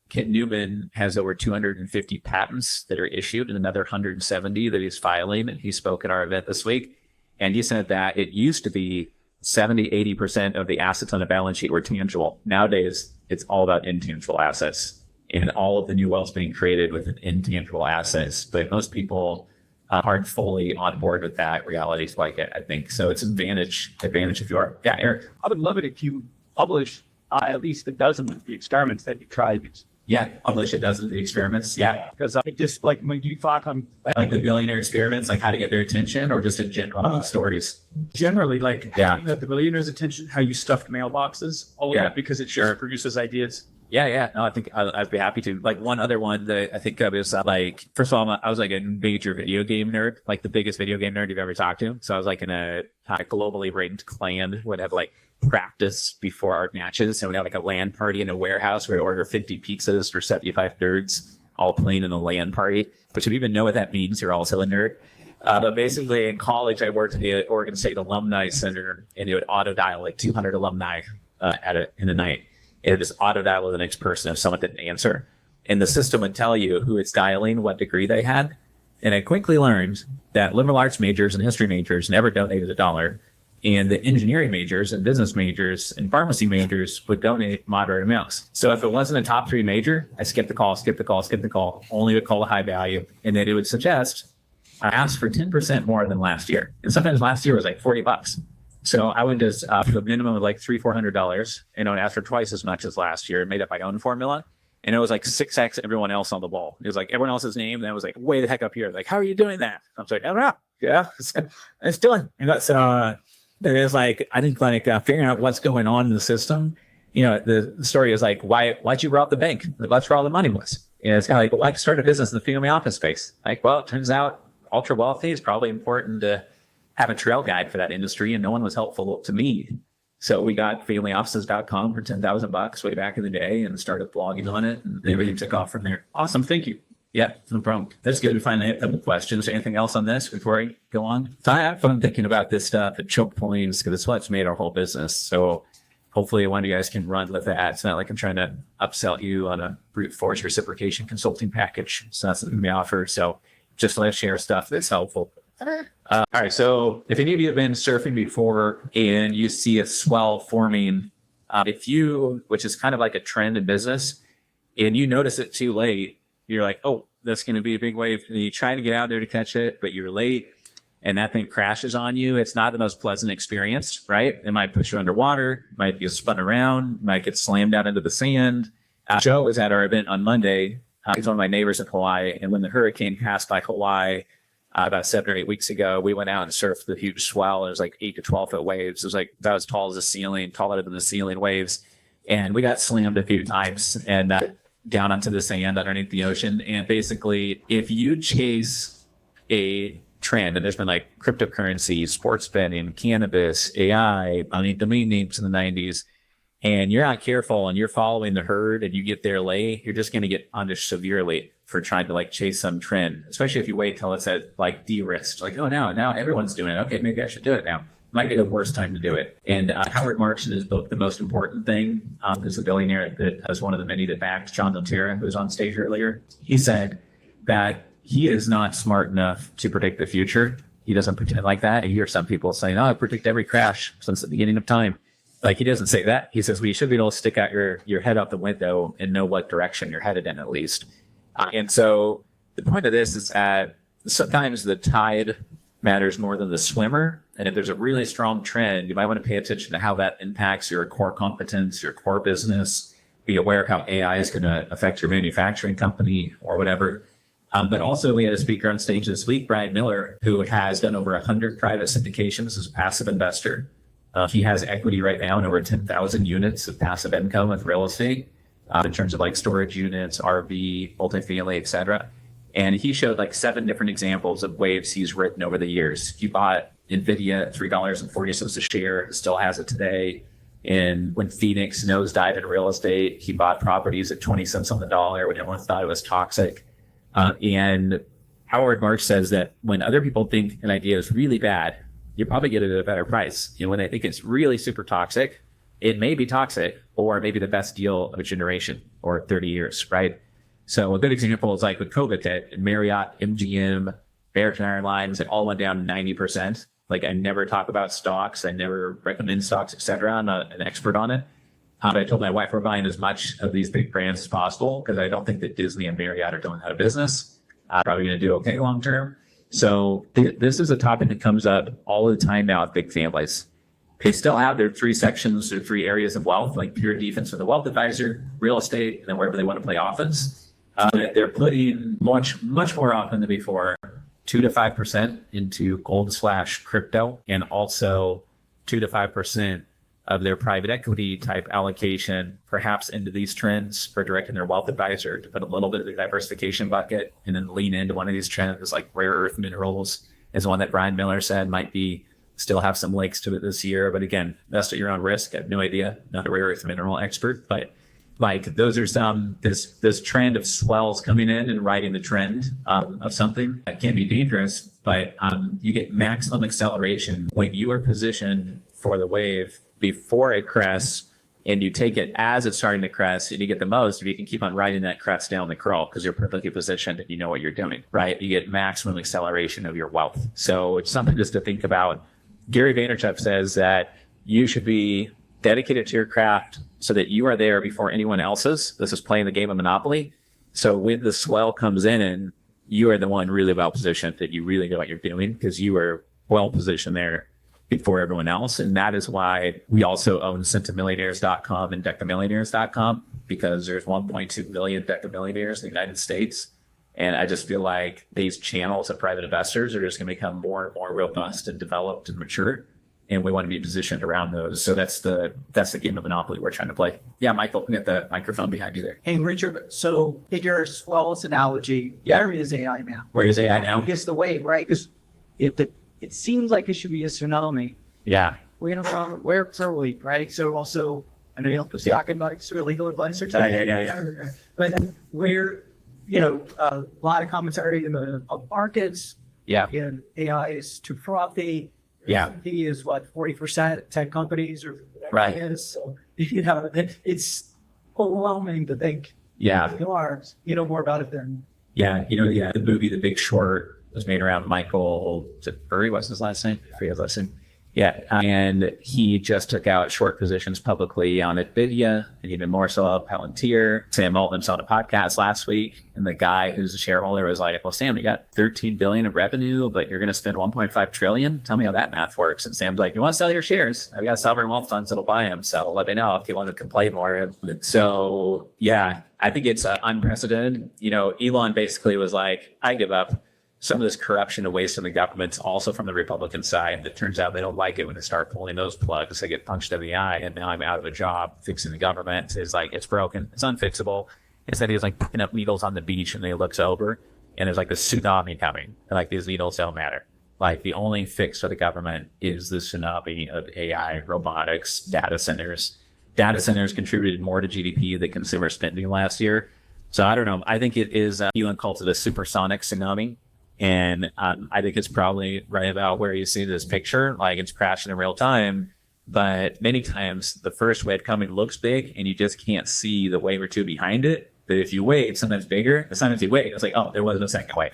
Kent Newman has over 250 patents that are issued and another 170 that he's filing. And he spoke at our event this week. And he said that it used to be 70, 80% of the assets on the balance sheet were tangible. Nowadays, it's all about intangible assets and all of the new wealth being created with intangible assets. But most people aren't fully on board with that reality. Like I think so. It's advantage if you are. Yeah, Eric. I would love it if you publish at least a dozen of the experiments that you tried. Yeah, publish a dozen of the experiments. Yeah, because I just like when you talk on like the billionaire experiments, like how to get their attention, or just in general stories. Generally, like yeah, the billionaire's attention, how you stuffed mailboxes, all of that, because it sure produces ideas. Yeah. No, I think I'd be happy to. Like one other one that I think of is like, first of all, I was like a major video game nerd, like the biggest video game nerd you've ever talked to. So I was like in a globally ranked clan, would have like practice before our matches. And we'd have like a LAN party in a warehouse where we'd order 50 pizzas for 75 nerds, all playing in a LAN party. But if you even know what that means, you're also a nerd. But basically in college, I worked at the Oregon State Alumni Center and it would auto dial like 200 alumni in the night. It would just auto dial to the next person if someone didn't answer. And the system would tell you who it's dialing, what degree they had. And I quickly learned that liberal arts majors and history majors never donated $1. And the engineering majors and business majors and pharmacy majors would donate moderate amounts. So if it wasn't a top 3 major, I skipped the call, only would call a high value. And then it would suggest I asked for 10% more than last year. And sometimes last year was like $40. So I would just for a minimum of like $300-$400, and I would ask for twice as much as last year, made up my own formula. And it was like 6x everyone else on the ball. It was like everyone else's name. And I was like, way the heck up here. Like, how are you doing that? I was like, I don't know. Yeah, it's doing. And that's there is like I think like figuring out what's going on in the system. You know, the story is like why'd you rob the bank? Like, that's where all the money was. You know, it's kind of like, well, I could start a business in the family office space. Like, well, it turns out ultra wealthy is probably important to have a trail guide for that industry, and no one was helpful to me. So we got familyoffices.com for $10,000 way back in the day and started blogging on it, and everything took off from there. Awesome. Thank you. Yeah, no problem. That's good. We finally have a couple questions. Anything else on this before I go on? So I have fun thinking about this stuff at choke points because it's what's made our whole business. So hopefully one of you guys can run with that. It's not like I'm trying to upsell you on a brute force reciprocation consulting package. So that's something we offer. So just let's share stuff that's helpful. All right. So if any of you have been surfing before and you see a swell forming, which is kind of like a trend in business, and you notice it too late, you're like, oh, that's going to be a big wave. And you try to get out there to catch it, but you're late and that thing crashes on you. It's not the most pleasant experience, right? It might push you underwater, might get spun around, might get slammed out into the sand. Joe was at our event on Monday. He's one of my neighbors in Hawaii. And when the hurricane passed by Hawaii about 7 or 8 weeks ago, we went out and surfed the huge swell. It was like 8 to 12 foot waves. It was like about as tall as the ceiling, taller than the ceiling waves. And we got slammed a few times and down onto the sand underneath the ocean. And basically, if you chase a trend, and there's been like cryptocurrency, sports betting, cannabis, AI, domain names in the 90s, and you're not careful and you're following the herd and you get there late, you're just going to get punished severely for trying to like chase some trend, especially if you wait till it's at like de-risked. Like, oh, now everyone's doing it. Okay, maybe I should do it now. Might be the worst time to do it. And Howard Marks is the most important thing. There's a billionaire that has one of the many that backed John Doterra, who was on stage earlier. He said that he is not smart enough to predict the future. He doesn't pretend like that. You hear some people saying, oh, I predict every crash since the beginning of time. Like, he doesn't say that. He says, well, you should be able to stick out your head out the window and know what direction you're headed in at least. And so the point of this is that sometimes the tide matters more than the swimmer. And if there's a really strong trend, you might want to pay attention to how that impacts your core competence, your core business. Be aware of how AI is going to affect your manufacturing company or whatever. But also, we had a speaker on stage this week, Brian Miller, who has done over 100 private syndications as a passive investor. He has equity right now in over 10,000 units of passive income with real estate in terms of like storage units, RV, multifamily, et cetera. And he showed like 7 different examples of waves he's written over the years. He bought NVIDIA at $3.40 a share, still has it today. And when Phoenix nosedived in real estate, he bought properties at 20 cents on the dollar when everyone thought it was toxic. And Howard Marks says that when other people think an idea is really bad, you probably get it at a better price. And when they think it's really super toxic, it may be toxic or maybe the best deal of a generation or 30 years, right? So a good example is like with COVID hit, Marriott, MGM, American Airlines, it all went down 90%. Like, I never talk about stocks. I never recommend stocks, et cetera. I'm not an expert on it. But I told my wife we're buying as much of these big brands as possible because I don't think that Disney and Marriott are going out of business. Probably going to do okay long term. So this is a topic that comes up all the time now with big families. They still have their 3 sections or 3 areas of wealth, like pure defense for the wealth advisor, real estate, and then wherever they want to play offense. They're putting much more often than before 2 to 5% into gold/crypto, and also 2 to 5% of their private equity type allocation, perhaps into these trends for directing their wealth advisor to put a little bit of the diversification bucket and then lean into one of these trends like rare earth minerals is one that Brian Miller said might be still have some legs to it this year. But again, that's at your own risk. I have no idea, not a rare earth mineral expert, but like those are this trend of swells coming in and riding the trend of something that can be dangerous, but you get maximum acceleration when you are positioned for the wave before it crests, and you take it as it's starting to crest, and you get the most if you can keep on riding that crest down the crawl because you're perfectly positioned and you know what you're doing, right? You get maximum acceleration of your wealth. So it's something just to think about. Gary Vaynerchuk says that you should be dedicated to your craft so that you are there before anyone else is. This is playing the game of Monopoly. So when the swell comes in and you are the one really well positioned, that you really know what you're doing because you are well positioned there before everyone else. And that is why we also own centimillionaires.com and decamillionaires.com, because there's 1.2 million decamillionaires in the United States. And I just feel like these channels of private investors are just going to become more and more robust and developed and mature. And we want to be positioned around those. So that's the game of Monopoly we're trying to play. Yeah, Michael, get the microphone behind you there. Hey, Richard, so in your smallest analogy, where is AI now? Where is AI now? I guess the way, right? Because it seems like it should be a tsunami. Yeah. We don't know where it's early, right? So also, I know you're talking about sort of legal advice or something. Yeah. But then where, a lot of commentary in the markets. Yeah. And AI is too frothy. Yeah. He is 40% tech companies or whatever Right. it is. So, it's overwhelming to think. Yeah. More about it than. Yeah. The movie The Big Short was made around Michael Burry, what's his last name? I forget his last name. Yeah. And he just took out short positions publicly on NVIDIA and even more so on Palantir. Sam Altman saw the podcast last week. And the guy who's a shareholder was like, well, Sam, you got 13 billion of revenue, but you're going to spend 1.5 trillion. Tell me how that math works. And Sam's like, you want to sell your shares? I've got sovereign wealth funds that'll buy them. So let me know if you want to complain more. So yeah, I think it's unprecedented. Elon basically was like, I give up. Some of this corruption and waste in the government's also from the Republican side. It turns out they don't like it when they start pulling those plugs. They get punched in the eye, and now I'm out of a job fixing the government. It's like, it's broken. It's unfixable. Instead, he's like picking up needles on the beach, and he looks over, and there's like this tsunami coming. And like, these needles don't matter. Like, the only fix for the government is the tsunami of AI, robotics, data centers. Data centers contributed more to GDP than consumer spending last year. So I don't know. I think it is, Elon calls it a supersonic tsunami. And I think it's probably right about where you see this picture, like it's crashing in real time. But many times the first wave coming looks big and you just can't see the wave or two behind it. But if you wait, it's sometimes bigger. And sometimes you wait, it's like, oh, there wasn't a second wave,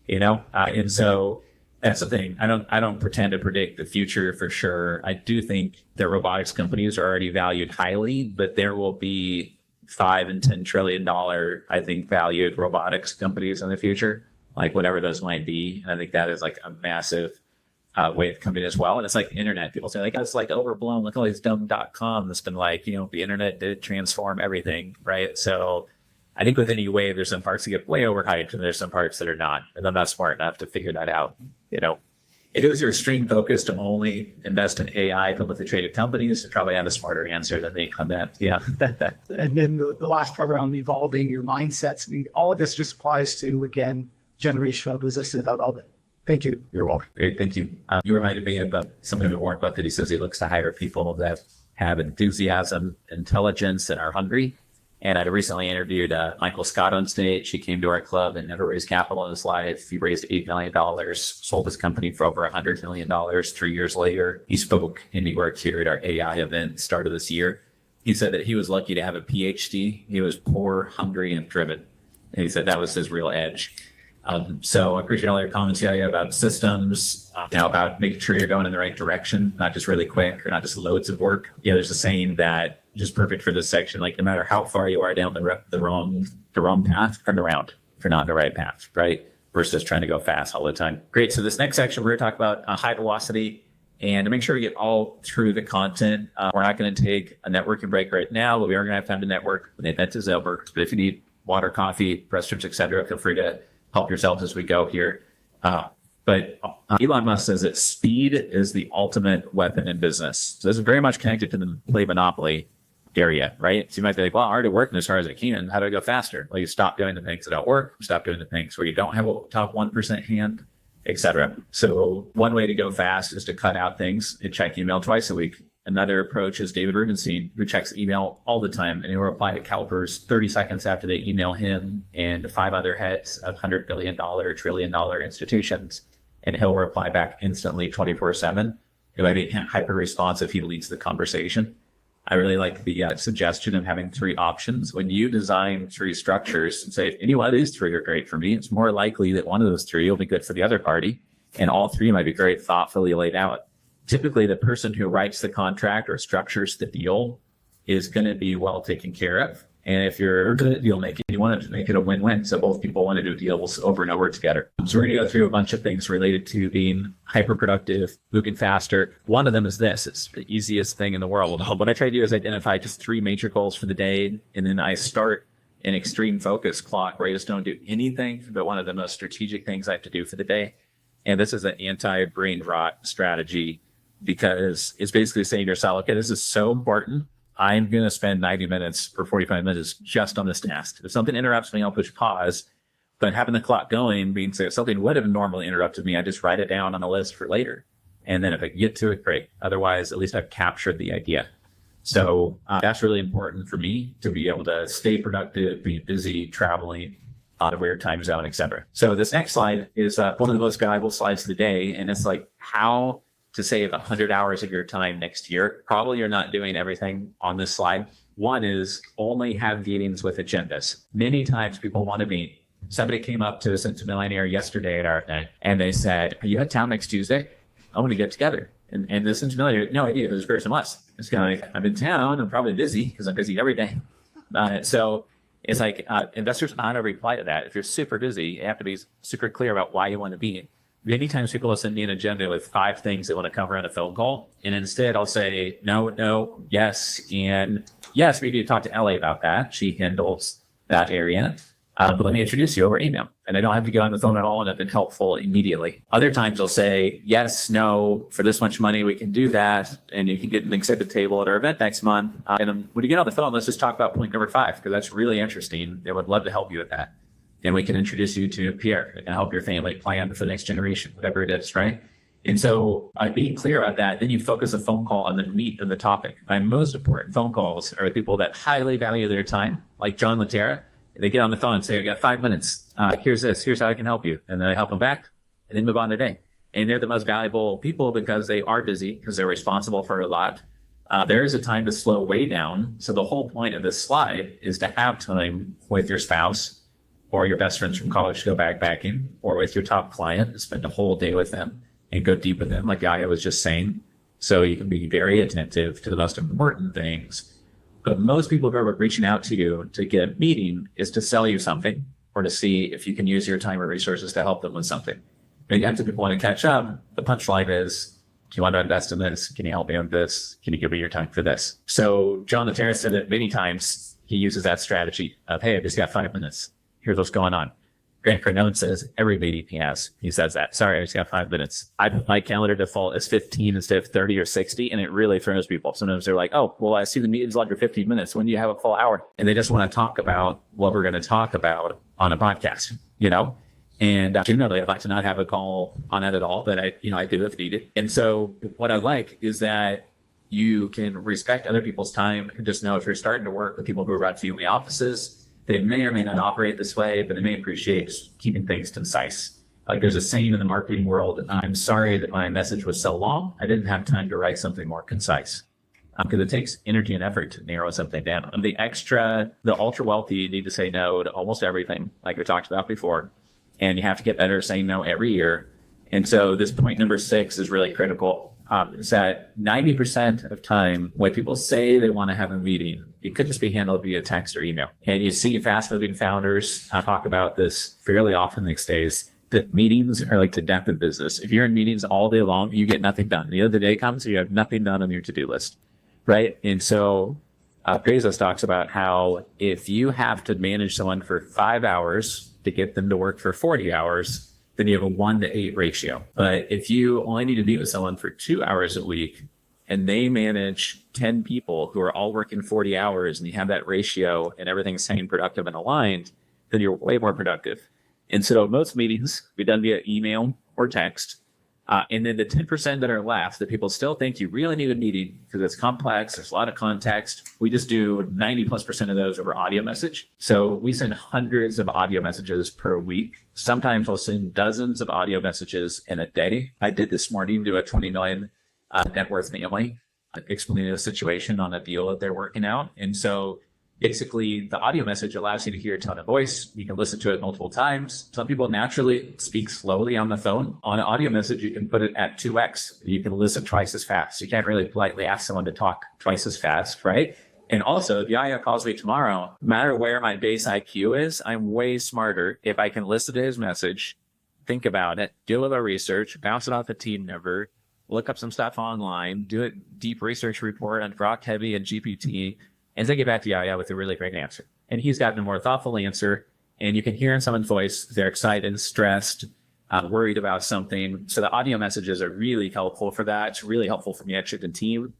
and so that's the thing. I don't pretend to predict the future for sure. I do think that robotics companies are already valued highly, but there will be $5 and $10 trillion, I think, valued robotics companies in the future. Like whatever those might be. And I think that is like a massive wave coming as well. And it's like the internet. People say like, it's like overblown. Look at all these dumb.com that's been like, the internet did transform everything, right? So I think with any wave, there's some parts that get way overhyped and there's some parts that are not. And I'm not smart enough to figure that out. If it was your extreme focus to only invest in AI publicly traded companies, you probably have a smarter answer than me on that. Yeah. And then the last part around evolving your mindsets. All of this just applies to, again, generational business about all that. Thank you. You're welcome. Great. Thank you. You reminded me of something of Warren Buffett. He says he looks to hire people that have enthusiasm, intelligence, and are hungry. And I recently interviewed Michael Scott on stage. He came to our club and never raised capital in his life. He raised $8 million, sold his company for over $100 million 3 years later. He spoke in New York here at our AI event start of this year. He said that he was lucky to have a PhD. He was poor, hungry, and driven. And he said that was his real edge. So I appreciate all your comments about systems, about making sure you're going in the right direction, not just really quick or not just loads of work. There's a saying that just perfect for this section, like no matter how far you are down the wrong path, turn around if you're not on the right path, right? Versus trying to go fast all the time. Great. So this next section, we're going to talk about high velocity. And to make sure we get all through the content, we're not going to take a networking break right now, but we are going to have time to network when the event is over. But if you need water, coffee, restrooms, etc., feel free to help yourselves as we go here. But Elon Musk says that speed is the ultimate weapon in business. So this is very much connected to the play monopoly area, right? So you might be like, well, I'm already working as hard as I can. How do I go faster? Well, you stop doing the things that don't work, stop doing the things where you don't have a top 1% hand, etc. So one way to go fast is to cut out things and check email twice a week. Another approach is David Rubenstein, who checks email all the time, and he will reply to CalPERS 30 seconds after they email him and 5 other heads of $100 billion, $1 trillion institutions, and he'll reply back instantly 24/7. He might be hyper responsive. He leads the conversation. I really like the suggestion of having 3 options. When you design 3 structures and say, if any one of these 3 are great for me, it's more likely that one of those 3 will be good for the other party, and all 3 might be very thoughtfully laid out. Typically, the person who writes the contract or structures the deal is going to be well taken care of. And if you're good at deal making, you want to make it a win-win. So both people want to do deals over and over together. So we're going to go through a bunch of things related to being hyper-productive, moving faster. One of them is this. It's the easiest thing in the world. What I try to do is identify just 3 major goals for the day. And then I start an extreme focus clock where I just don't do anything but one of the most strategic things I have to do for the day. And this is an anti-brain rot strategy because it's basically saying to yourself, okay, this is so important. I'm going to spend 90 minutes or 45 minutes just on this task. If something interrupts me, I'll push pause. But having the clock going means that if something would have normally interrupted me, I just write it down on a list for later. And then if I get to it, great. Otherwise, at least I've captured the idea. So that's really important for me to be able to stay productive, be busy, traveling, out of weird time zone, etc. So this next slide is one of the most valuable slides of the day. And it's like how to save 100 hours of your time next year. Probably you're not doing everything on this slide. One is only have meetings with agendas. Many times people want to meet. Somebody came up to us at Millionaire yesterday at our event, and they said, are you in town next Tuesday? I want to get together. And this Millionaire, no idea who this person was. It's kind of like, I'm in town. I'm probably busy because I'm busy every day. So it's like investors not to reply to that. If you're super busy, you have to be super clear about why you want to be. Many times people will send me an agenda with 5 things they want to cover on a phone call. And instead I'll say, no, yes. And yes, we need to talk to Ellie about that. She handles that area. But let me introduce you over email. And I don't have to get on the phone at all, and I've been helpful immediately. Other times I'll say, yes, no, for this much money, we can do that. And you can get an exhibit table at our event next month. And then when you get on the phone, let's just talk about point number 5, because that's really interesting. They would love to help you with that. And we can introduce you to Pierre and help your family plan for the next generation, whatever it is, right? And so being clear about that, then you focus a phone call on the meat of the topic. My most important phone calls are with people that highly value their time, like John Laterra. They get on the phone and say, I got 5 minutes. Here's this. Here's how I can help you. And then I help them back and then move on today. And they're the most valuable people because they are busy, because they're responsible for a lot. There is a time to slow way down. So the whole point of this slide is to have time with your spouse or your best friends from college to go backpacking, or with your top client and spend a whole day with them and go deep with them, like Gaia was just saying. So you can be very attentive to the most important things. But most people who are reaching out to you to get a meeting is to sell you something or to see if you can use your time or resources to help them with something. And you have to want to catch up. The punchline is, do you want to invest in this? Can you help me on this? Can you give me your time for this? So John Laterra said that many times he uses that strategy of, hey, I just got 5 minutes. Here's what's going on. Grant Cardone says every meeting he says that. Sorry, I just got 5 minutes. My calendar default is 15 instead of 30 or 60, and it really throws people. Sometimes they're like, oh, well, I see the meeting's under 15 minutes. When do you have a full hour? And they just want to talk about what we're going to talk about on a podcast, you know? And generally, I'd like to not have a call on that at all, but I do if needed. And so what I like is that you can respect other people's time. Just know if you're starting to work with people who are at family offices, they may or may not operate this way, but they may appreciate keeping things concise. Like there's a saying in the marketing world, I'm sorry that my message was so long. I didn't have time to write something more concise. Because it takes energy and effort to narrow something down. And the ultra wealthy need to say no to almost everything, like we talked about before. And you have to get better at saying no every year. And so this point number 6 is really critical. Is that 90% of time when people say they want to have a meeting, it could just be handled via text or email. And you see fast-moving founders talk about this fairly often these days, that meetings are like the death of business. If you're in meetings all day long, you get nothing done. The end of the day comes, you have nothing done on your to-do list, right? And so Bezos talks about how if you have to manage someone for 5 hours to get them to work for 40 hours, then you have a 1-to-8 ratio. But if you only need to meet with someone for 2 hours a week and they manage 10 people who are all working 40 hours and you have that ratio and everything's staying productive and aligned, then you're way more productive. And so most meetings be done via email or text. And then the 10% that are left that people still think you really need a meeting because it's complex, there's a lot of context. We just do 90+% of those over audio message. So we send hundreds of audio messages per week. Sometimes we'll send dozens of audio messages in a day. I did this morning to a 20 million net worth family, explaining the situation on a deal that they're working out. And so basically, the audio message allows you to hear a tone of voice. You can listen to it multiple times. Some people naturally speak slowly on the phone. On an audio message, you can put it at 2x. You can listen twice as fast. You can't really politely ask someone to talk twice as fast, right? And also, if Yaya calls me tomorrow, no matter where my base IQ is, I'm way smarter if I can listen to his message, think about it, do a little research, bounce it off the team member, look up some stuff online, do a deep research report on Grok Heavy and GPT, and then get back to Yaya with a really great answer. And he's gotten a more thoughtful answer. And you can hear in someone's voice, they're excited, stressed, worried about something. So the audio messages are really helpful for that. It's really helpful for me, actually, the team.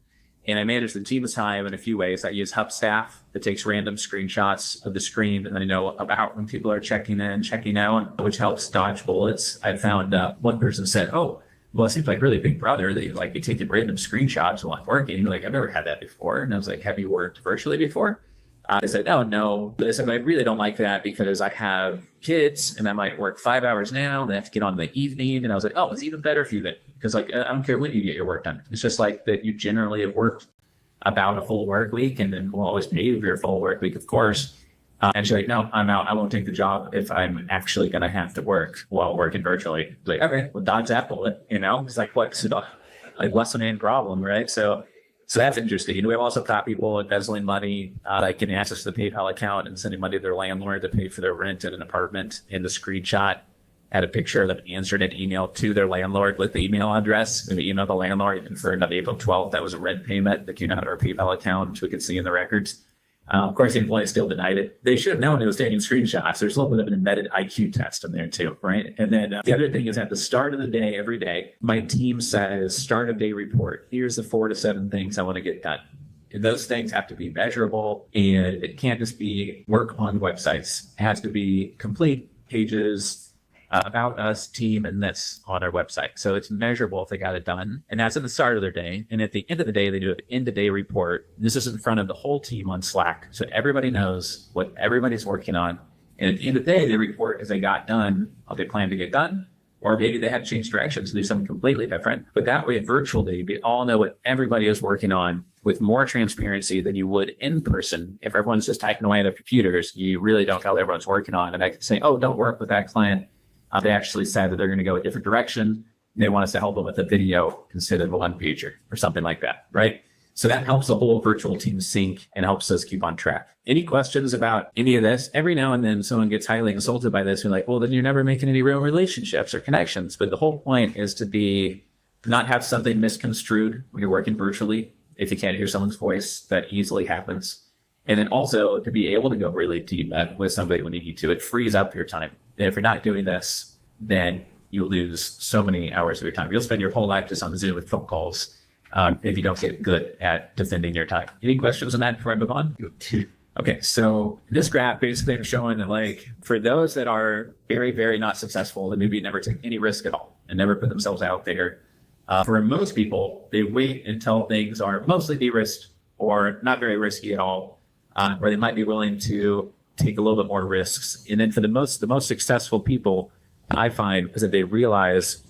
And I manage the team's time in a few ways. I use HubStaff that takes random screenshots of the screen, and then I know about when people are checking in, checking out, which helps dodge bullets. I found one person said, "Oh, well, it seems like really Big Brother. They like be taking random screenshots while I'm working." Like, I've never had that before. And I was like, "Have you worked virtually before?" I said, "Oh, no." But I said, "I really don't like that because I have kids and I might work 5 hours now. Then I have to get on in the evening." And I was like, "Oh, it's even better for you then." Because like, I don't care when you get your work done. It's just like that you generally have worked about a full work week, and then we'll always pay you for your full work week, of course. And she's like, "No, I'm out. I won't take the job if I'm actually going to have to work while working virtually." Like, okay, well, dodge that bullet, you know? It's like, what's like less than a problem, right? So that's interesting. We've also caught people embezzling money, like getting access to the PayPal account and sending money to their landlord to pay for their rent at an apartment. In the screenshot had a picture of them answered an email to their landlord with the email address. And we emailed the landlord, and for another April 12th, that was a rent payment that came out of our PayPal account, which we could see in the records. Of course, the employee still denied it. They should have known it was taking screenshots. There's a little bit of an embedded IQ test in there too, right? And then the other thing is at the start of the day, every day, my team says, "Start of day report. Here's the 4 to 7 things I want to get done." And those things have to be measurable, and it can't just be work on websites. It has to be complete pages, about us, team, and this on our website. So it's measurable if they got it done. And that's at the start of their day. And at the end of the day, they do an end of day report. This is in front of the whole team on Slack. So everybody knows what everybody's working on. And at the end of the day, they report as they got done, what they plan to get done, or maybe they had to change directions to do something completely different. But that way, virtually, we all know what everybody is working on with more transparency than you would in person. If everyone's just typing away on their computers, you really don't know what everyone's working on. And I can say, "Oh, don't work with that client. They actually said that they're going to go a different direction. They want us to help them with a video instead of a one pager," or something like that, right? So that helps the whole virtual team sync and helps us keep on track. Any questions about any of this? Every now and then someone gets highly insulted by this. You're like, "Well, then you're never making any real relationships or connections." But the whole point is to not have something misconstrued when you're working virtually. If you can't hear someone's voice, that easily happens. And then also to be able to go really deep with somebody when you need to. It frees up your time. And if you're not doing this, then you lose so many hours of your time. You'll spend your whole life just on Zoom with phone calls if you don't get good at defending your time. Any questions on that before I move on? Okay, so this graph basically is showing that, like, for those that are very, very not successful, that maybe never take any risk at all and never put themselves out there, for most people, they wait until things are mostly de-risked or not very risky at all, or they might be willing to take a little bit more risks. And then for the most successful people, I find, is that they realize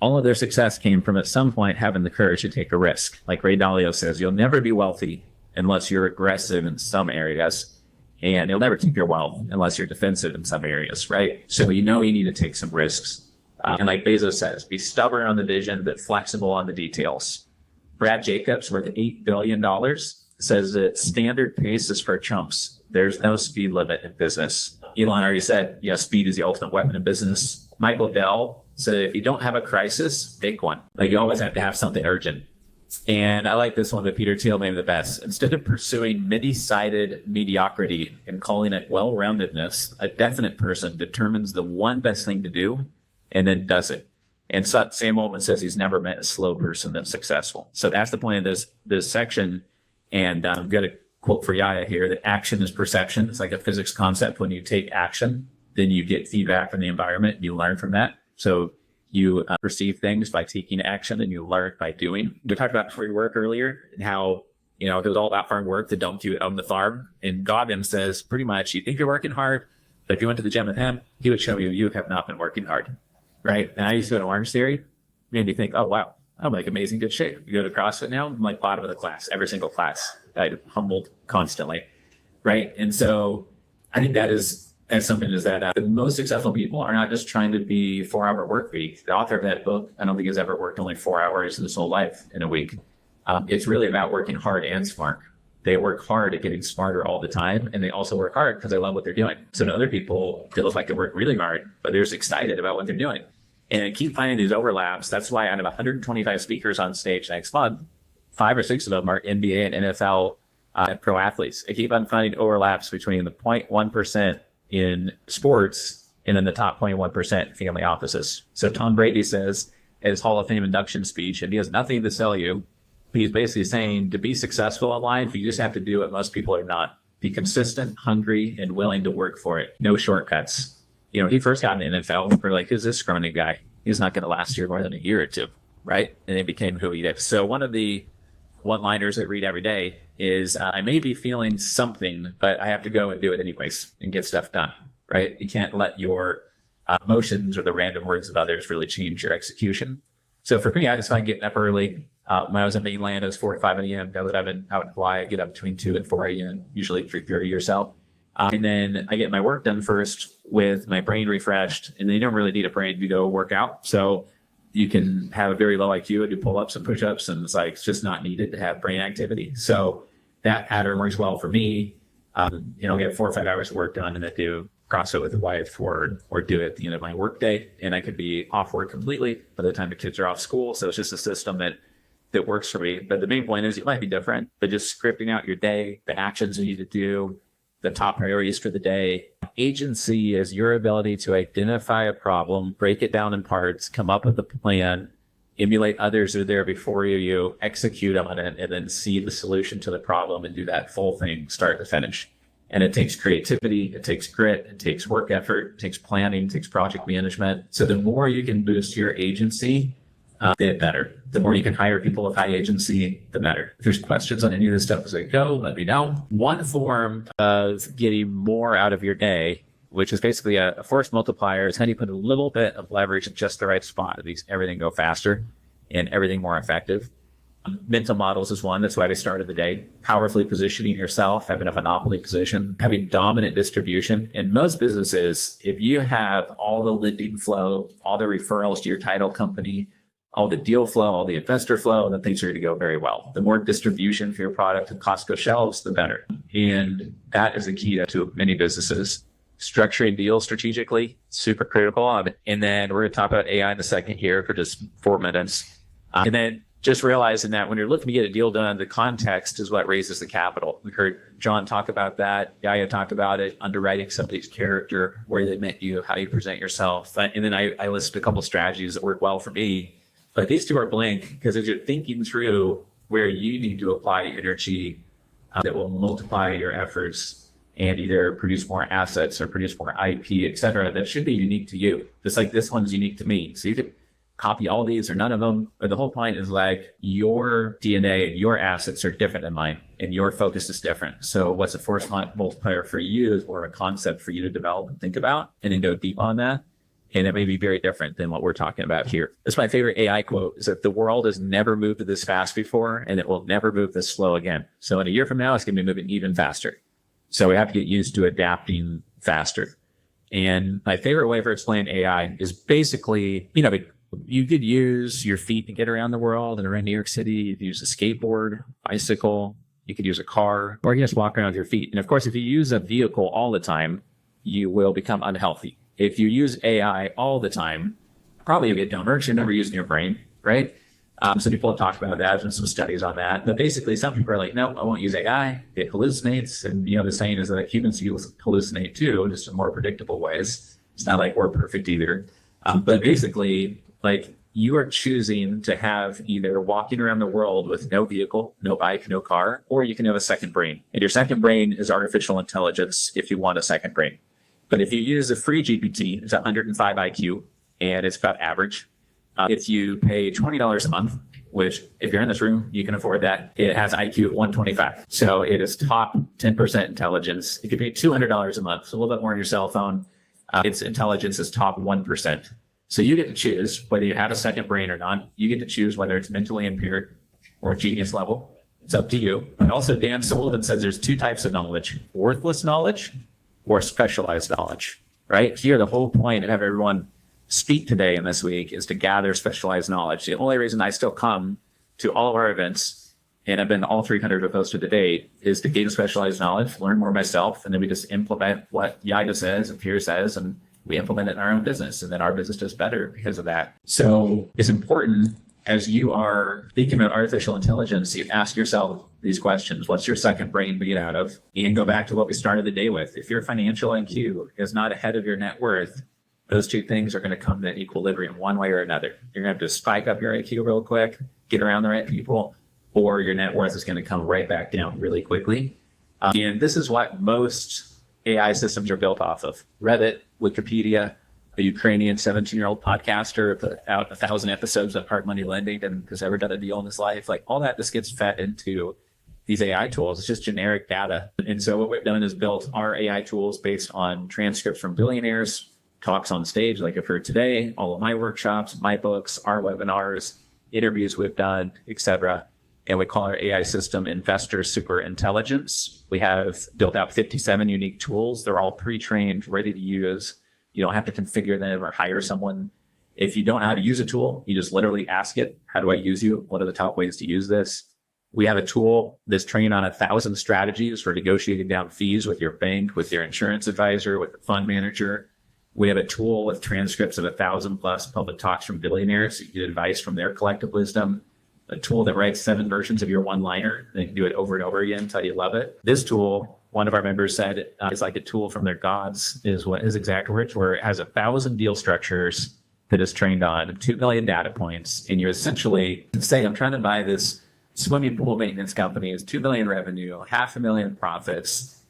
all of their success came from at some point having the courage to take a risk. Like Ray Dalio says, you'll never be wealthy unless you're aggressive in some areas, and you'll never keep your wealth unless you're defensive in some areas, right? So you need to take some risks. And like Bezos says, be stubborn on the vision, but flexible on the details. Brad Jacobs, worth $8 billion, says that standard pace is for chumps. There's no speed limit in business. Elon already said, speed is the ultimate weapon in business. Michael Dell said, if you don't have a crisis, make one. Like, you always have to have something urgent. And I like this one that Peter Thiel made the best. Instead of pursuing many-sided mediocrity and calling it well-roundedness, a definite person determines the one best thing to do and then does it. And Sam Altman says he's never met a slow person that's successful. So that's the point of this section. And I've got a quote for Yaya here, that action is perception. It's like a physics concept. When you take action, then you get feedback from the environment and you learn from that. So you perceive things by taking action, and you learn by doing. We talked about free work earlier and how, if it was all about farm work, then don't do it on the farm. And Goggins says pretty much, you think you're working hard, but if you went to the gym with him, he would show you have not been working hard, right? And I used to go to Orange Theory, and you think, oh, wow, I'm like amazing good shape. You go to CrossFit now, I'm like bottom of the class, every single class. I'm humbled constantly, right? And so I think that's something, is that the most successful people are not just trying to be 4-hour work week. The author of that book, I don't think has ever worked only 4 hours his whole life in a week. It's really about working hard and smart. They work hard at getting smarter all the time, and they also work hard because they love what they're doing. So to other people, they look like they work really hard, but they're just excited about what they're doing. And I keep finding these overlaps. That's why out of 125 speakers on stage next month, 5 or 6 of them are NBA and NFL pro athletes. I keep on finding overlaps between the 0.1% in sports and then the top 0.1% in family offices. So Tom Brady says at his Hall of Fame induction speech, and he has nothing to sell you. He's basically saying to be successful in life, you just have to do what most people are not. Be consistent, hungry, and willing to work for it. No shortcuts. You know, he first got in the NFL. We're like, who's this scrawny guy? He's not going to last here more than a year or two, right? And it became who he is. So one of the one-liners I read every day is, I may be feeling something, but I have to go and do it anyways and get stuff done, right? You can't let your emotions or the random words of others really change your execution. So for me, I just find getting up early. When I was in mainland, it was 4 to 5 a.m. Now that I've been out in Hawaii, I get up between 2 and 4 a.m., usually 3:30 or so. And then I get my work done first with my brain refreshed. And then you don't really need a brain to go work out. So you can have a very low IQ and do pull-ups and push-ups. And it's just not needed to have brain activity. So that pattern works well for me. Get 4 or 5 hours of work done and then do CrossFit with the wife or do it at the end of my work day. And I could be off work completely by the time the kids are off school. So it's just a system that works for me. But the main point is it might be different, but just scripting out your day, the actions you need to do, the top priorities for the day. Agency is your ability to identify a problem, break it down in parts, come up with a plan, emulate others who are there before you execute on it, and then see the solution to the problem and do that full thing start to finish. And it takes creativity, it takes grit, it takes work effort, it takes planning, it takes project management. So the more you can boost your agency, the better. The more you can hire people with high agency, the better. If there's questions on any of this stuff as I go, let me know. One form of getting more out of your day, which is basically a force multiplier, is how do you put a little bit of leverage in just the right spot? It makes everything go faster and everything more effective. Mental models is one. That's why I started the day. Powerfully positioning yourself, having a monopoly position, having dominant distribution. In most businesses, if you have all the lending flow, all the referrals to your title company, all the deal flow, all the investor flow, then things are going to go very well. The more distribution for your product and Costco shelves, the better. And that is the key to many businesses. Structuring deals strategically, super critical. And then we're going to talk about AI in a second here for just 4 minutes. And then just realizing that when you're looking to get a deal done, the context is what raises the capital. We heard John talk about that. Yaya talked about it, underwriting somebody's character, where they met you, how you present yourself. And then I listed a couple of strategies that work well for me. But these two are blank because as you're thinking through where you need to apply energy that will multiply your efforts and either produce more assets or produce more IP, et cetera, that should be unique to you. Just like this one's unique to me. So you could copy all these or none of them. But the whole point is your DNA and your assets are different than mine and your focus is different. So what's a force multiplier for you is more of a concept for you to develop and think about and then go deep on that. And it may be very different than what we're talking about here. That's my favorite AI quote, is that the world has never moved this fast before, and it will never move this slow again. So in a year from now, it's going to be moving even faster. So we have to get used to adapting faster. And my favorite way for explaining AI is basically, you could use your feet to get around the world and around New York City. You could use a skateboard, bicycle, you could use a car, or you just walk around with your feet. And of course, if you use a vehicle all the time, you will become unhealthy. If you use AI all the time, probably you'll get dumber because you're never using your brain, right? So people have talked about that and some studies on that. But basically, some people are like, no, I won't use AI. It hallucinates. And, the saying is that humans hallucinate too, just in more predictable ways. It's not like we're perfect either. But basically, you are choosing to have either walking around the world with no vehicle, no bike, no car, or you can have a second brain. And your second brain is artificial intelligence if you want a second brain. But if you use a free GPT, it's 105 IQ, and it's about average. If you pay $20 a month, which if you're in this room, you can afford that, it has IQ at 125. So it is top 10% intelligence. If you pay $200 a month, so a little bit more on your cell phone, its intelligence is top 1%. So you get to choose whether you have a second brain or not. You get to choose whether it's mentally impaired or genius level. It's up to you. And also Dan Sullivan says there's 2 types of knowledge: worthless knowledge or specialized knowledge, right? Here, the whole point of having everyone speak today and this week is to gather specialized knowledge. The only reason I still come to all of our events, and I've been to all 300 of those to date, is to gain specialized knowledge, learn more myself, and then we just implement what Yaida says and Pierre says, and we implement it in our own business, and then our business does better because of that. So it's important as you are thinking about artificial intelligence, you ask yourself these questions. What's your second brain beat out of? And go back to what we started the day with. If your financial IQ is not ahead of your net worth, those two things are going to come to equilibrium one way or another. You're going to have to spike up your IQ real quick, get around the right people, or your net worth is going to come right back down really quickly. And this is what most AI systems are built off of. Reddit, Wikipedia, a Ukrainian 17-year-old podcaster put out 1,000 episodes of hard money lending and has ever done a deal in his life. Like all that just gets fed into these AI tools. It's just generic data. And so what we've done is built our AI tools based on transcripts from billionaires, talks on stage like I've heard today, all of my workshops, my books, our webinars, interviews we've done, etc. And we call our AI system Investor Super Intelligence. We have built out 57 unique tools. They're all pre-trained, ready to use. You don't have to configure them or hire someone. If you don't know how to use a tool, you just literally ask it, how do I use you? What are the top ways to use this? We have a tool that's trained on 1,000 strategies for negotiating down fees with your bank, with your insurance advisor, with the fund manager. We have a tool with transcripts of 1,000 plus public talks from billionaires. You get advice from their collective wisdom. A tool that writes 7 versions of your one-liner. They can do it over and over again until you love it. This tool, one of our members said, is like a tool from their gods, is what his exact words were. It has 1,000 deal structures that is trained on 2 million data points. And you essentially say, I'm trying to buy this swimming pool maintenance company. It's 2 million revenue, 500,000 profits.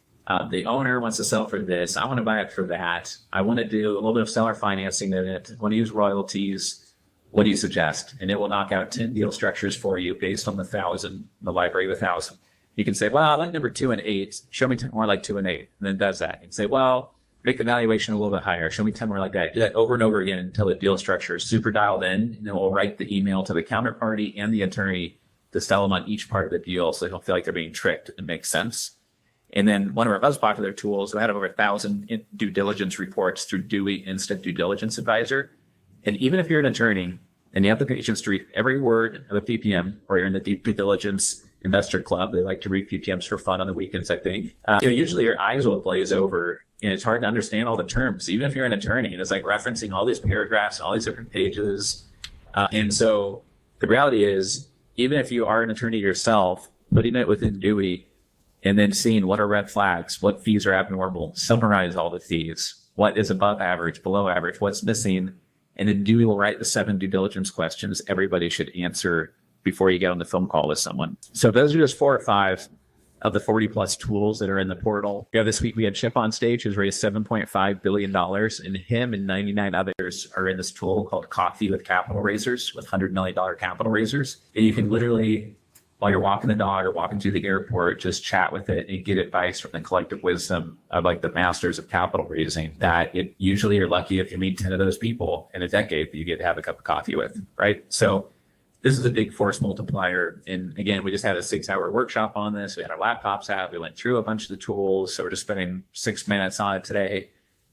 The owner wants to sell for this. I want to buy it for that. I want to do a little bit of seller financing in it. I want to use royalties. What do you suggest? And it will knock out 10 deal structures for you based on the library of 1,000. You can say, well, I like number 2 and 8. Show me 10 more like 2 and 8. And then it does that. You can say, well, make the valuation a little bit higher. Show me 10 more like that. Do that over and over again until the deal structure is super dialed in. And then we'll write the email to the counterparty and the attorney to sell them on each part of the deal so they don't feel like they're being tricked. It makes sense. And then one of our most popular tools, we had over 1,000 due diligence reports through Dewey Instant Due Diligence Advisor. And even if you're an attorney and the applications to read every word of a PPM, or you're in the deep due diligence investor club, they like to read PPMs for fun on the weekends, I think. Usually your eyes will glaze over and it's hard to understand all the terms, even if you're an attorney. And it's like referencing all these paragraphs, all these different pages. And so the reality is, even if you are an attorney yourself, putting it within Dewey and then seeing what are red flags, what fees are abnormal, summarize all the fees, what is above average, below average, what's missing. And then Dewey will write the 7 due diligence questions everybody should answer before you get on the phone call with someone. So those are just 4 or 5 of the 40 plus tools that are in the portal. This week we had Chip on stage, who's raised $7.5 billion, and him and 99 others are in this tool called Coffee with Capital Raisers, with $100 million capital raisers. And you can literally, while you're walking the dog or walking through the airport, just chat with it and get advice from the collective wisdom of like the masters of capital raising, that usually you're lucky if you meet 10 of those people in a decade that you get to have a cup of coffee with, right? So this is a big force multiplier. And again, we just had a 6-hour workshop on this. We had our laptops out. We went through a bunch of the tools. So we're just spending 6 minutes on it today.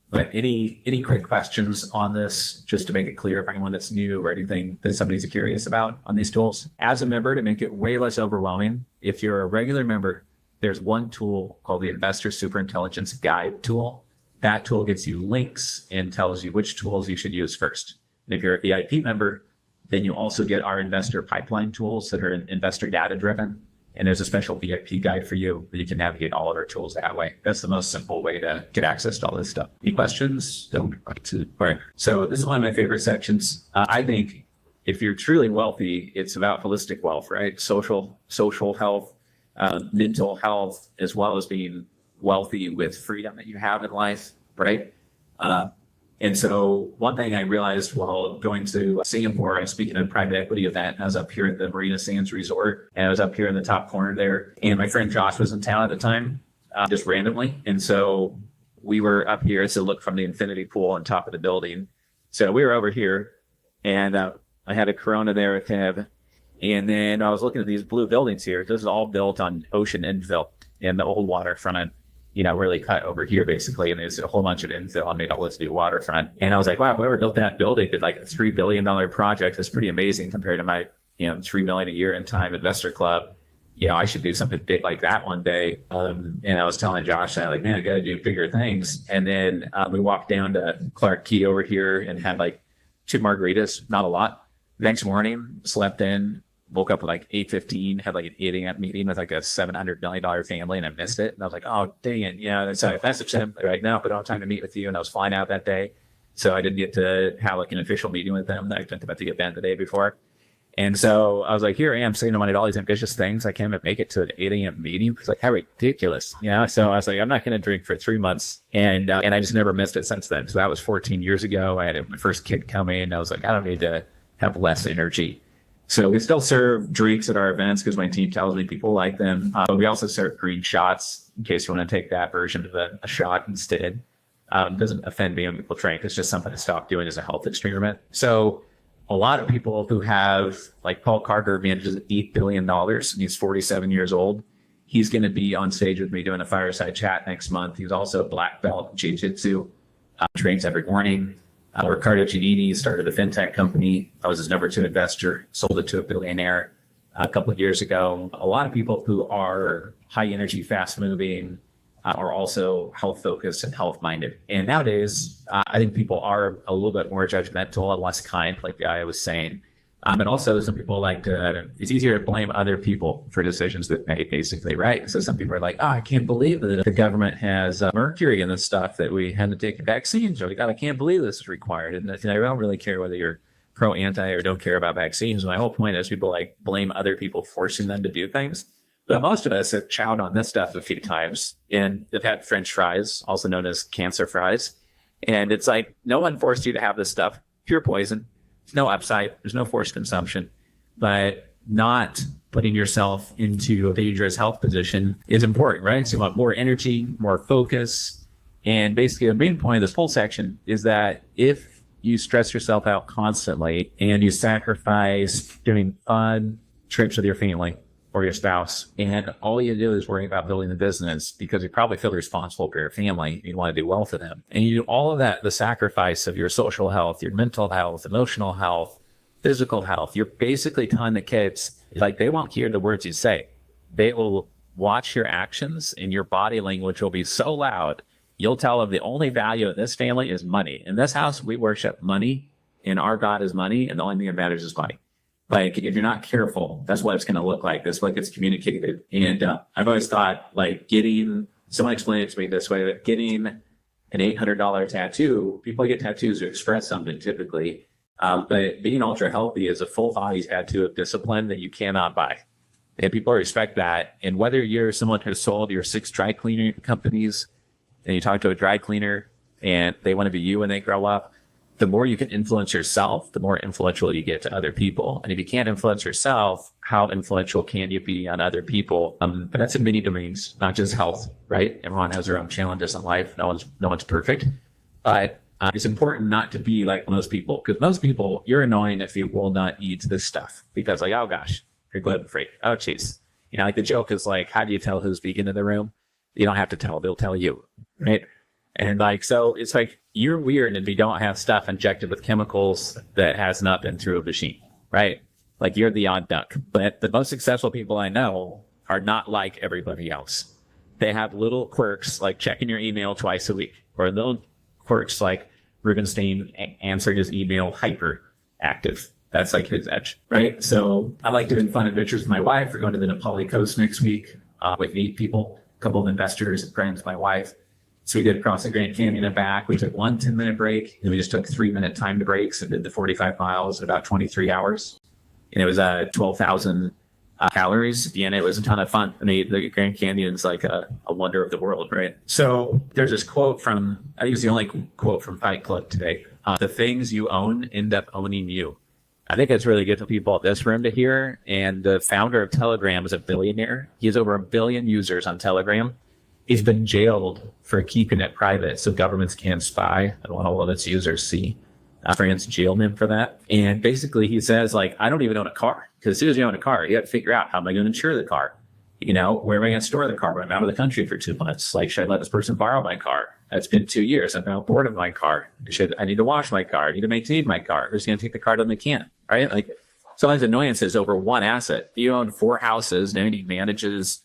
But any quick questions on this, just to make it clear for anyone that's new or anything that somebody's curious about on these tools? As a member, to make it way less overwhelming, if you're a regular member, there's one tool called the Investor Super Intelligence Guide tool. That tool gives you links and tells you which tools you should use first. And if you're a VIP member, then you also get our investor pipeline tools that are investor data driven. And there's a special VIP guide for you that you can navigate all of our tools that way. That's the most simple way to get access to all this stuff. Any questions? All right. So this is one of my favorite sections. I think if you're truly wealthy, it's about holistic wealth, right? Social health, mental health, as well as being wealthy with freedom that you have in life, right? And so one thing I realized while going to Singapore, I was speaking at a private equity event. I was up here at the Marina Sands Resort, and I was up here in the top corner there. And my friend Josh was in town at the time, just randomly. And so we were up here to look from the infinity pool on top of the building. So we were over here, and I had a Corona there with him. And then I was looking at these blue buildings here. This is all built on ocean infill and the old waterfront, really cut over here basically. And there's a whole bunch of infill and made all this new waterfront. And I was like, wow, whoever built that building did like a $3 billion project. That's pretty amazing compared to my, $3 million a year in time investor club. I should do something big like that one day. And I was telling Josh that, like, man, I got to do bigger things. And then we walked down to Clark Key over here and had like 2 margaritas, not a lot. Next morning, slept in, woke up at like 8:15, had like an 8 a.m. meeting with like a $700 million family, and I missed it. And I was like, oh, dang it. So I messaged him right now, but I don't have time to meet with you. And I was flying out that day. So I didn't get to have like an official meeting with them. I was about to get banned the day before. And so I was like, here I am saving money to all these ambitious things. I can't even make it to an 8 a.m. meeting. It's like, how ridiculous. So I was like, I'm not going to drink for 3 months. And I just never missed it since then. So that was 14 years ago. I had my first kid coming, and I was like, I don't need to have less energy. So we still serve drinks at our events because my team tells me people like them. But we also serve green shots in case you want to take that version of a shot instead. It doesn't offend me when people drink. It's just something to stop doing as a health experiment. So a lot of people who have, like Paul Carter manages $8 billion and he's 47 years old. He's going to be on stage with me doing a fireside chat next month. He's also a black belt in jiu-jitsu, trains every morning. Ricardo Giannini started a fintech company. I was his number 2 investor, sold it to a billionaire a couple of years ago. A lot of people who are high energy, fast moving, are also health focused and health minded. And nowadays, I think people are a little bit more judgmental and less kind, like the guy was saying. But also some people like to, it's easier to blame other people for decisions that made, basically, right? So some people are like, oh, I can't believe that the government has mercury in the stuff that we had to take vaccines. Or I can't believe this is required. And I don't really care whether you're pro, anti, or don't care about vaccines. My whole point is people like blame other people, forcing them to do things. But most of us have chowed on this stuff a few times, and they've had French fries, also known as cancer fries. And it's like, no one forced you to have this stuff. Pure poison. There's no upside. There's no forced consumption. But not putting yourself into a dangerous health position is important, right? So you want more energy, more focus. And basically the main point of this whole section is that if you stress yourself out constantly and you sacrifice doing fun trips with your family or your spouse, and all you do is worry about building the business because you probably feel responsible for your family. You want to do well for them. And you do all of that, the sacrifice of your social health, your mental health, emotional health, physical health. You're basically telling the kids, like, they won't hear the words you say. They will watch your actions, and your body language will be so loud. You'll tell them the only value in this family is money. In this house, we worship money, and our God is money, and the only thing that matters is money. Like, if you're not careful, that's what it's going to look like. That's what gets communicated. And I've always thought, like, someone explained it to me this way, that getting an $800 tattoo, people get tattoos to express something typically. But being ultra healthy is a full body tattoo of discipline that you cannot buy. And people respect that. And whether you're someone who's sold your 6 dry cleaning companies, and you talk to a dry cleaner and they want to be you when they grow up, the more you can influence yourself, the more influential you get to other people. And if you can't influence yourself, how influential can you be on other people? But that's in many domains, not just health, right? Everyone has their own challenges in life. No one's perfect. But it's important not to be like most people, because most people, you're annoying if you will not eat this stuff. Because like, oh gosh, you're gluten free. Oh jeez. Like the joke is like, how do you tell who's vegan in the room? You don't have to tell, they'll tell you, right? And like, so it's like, you're weird if you don't have stuff injected with chemicals that has not been through a machine, right? Like, you're the odd duck. But the most successful people I know are not like everybody else. They have little quirks like checking your email twice a week, or little quirks like Rubenstein answering his email hyper active. That's like his edge, right? So I like doing fun adventures with my wife. We're going to the Nepali coast next week with 8 people, a couple of investors and friends, my wife. So we did across the Grand Canyon and back. We took 1 10-minute break, and we just took 3-minute timed breaks and did the 45 miles in about 23 hours. And it was 12,000 calories. At the end, it was a ton of fun. I mean, the Grand Canyon is like a wonder of the world, right? So there's this quote from, I think it's the only quote from Fight Club today. The things you own end up owning you. I think it's really good for people in this room to hear. And the founder of Telegram is a billionaire. He has over 1 billion users on Telegram. He's been jailed for keeping it private so governments can't spy on what all of its users see. France jailed him for that. And basically he says, like, I don't even own a car. Because as soon as you own a car, you have to figure out, how am I going to insure the car? Where am I going to store the car when I'm out of the country for 2 months? Like, should I let this person borrow my car? It's been 2 years. I'm now bored of my car. I need to wash my car? I need to maintain my car? Who's going to take the car to the mechanic? Right? Like, sometimes annoyances over one asset. You own 4 houses. Now you need managers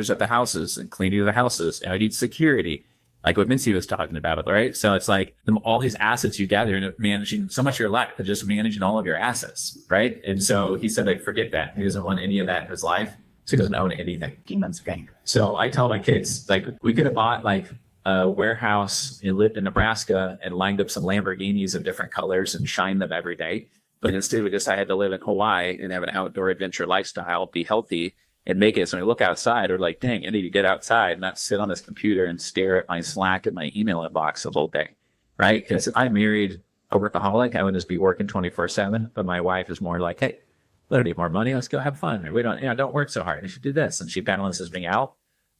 at the houses and cleaning of the houses. Now you need security. like what Mincy was talking about, right? So it's like all these assets you gather and managing so much of your life, but just managing all of your assets, right? And so he said, like, forget that. He doesn't want any of that in his life. So he doesn't own anything. So I tell my kids, like, we could have bought like a warehouse and lived in Nebraska and lined up some Lamborghinis of different colors and shined them every day. But instead we decided to live in Hawaii and have an outdoor adventure lifestyle, be healthy, and make it so when I look outside, we're like, dang, I need to get outside and not sit on this computer and stare at my Slack and my email inbox the whole day, right? Because if I married a workaholic, I would just be working 24/7. But my wife is more like, hey, I don't need more money. Let's go have fun. Or we don't, don't work so hard. You should do this. And she balances me out.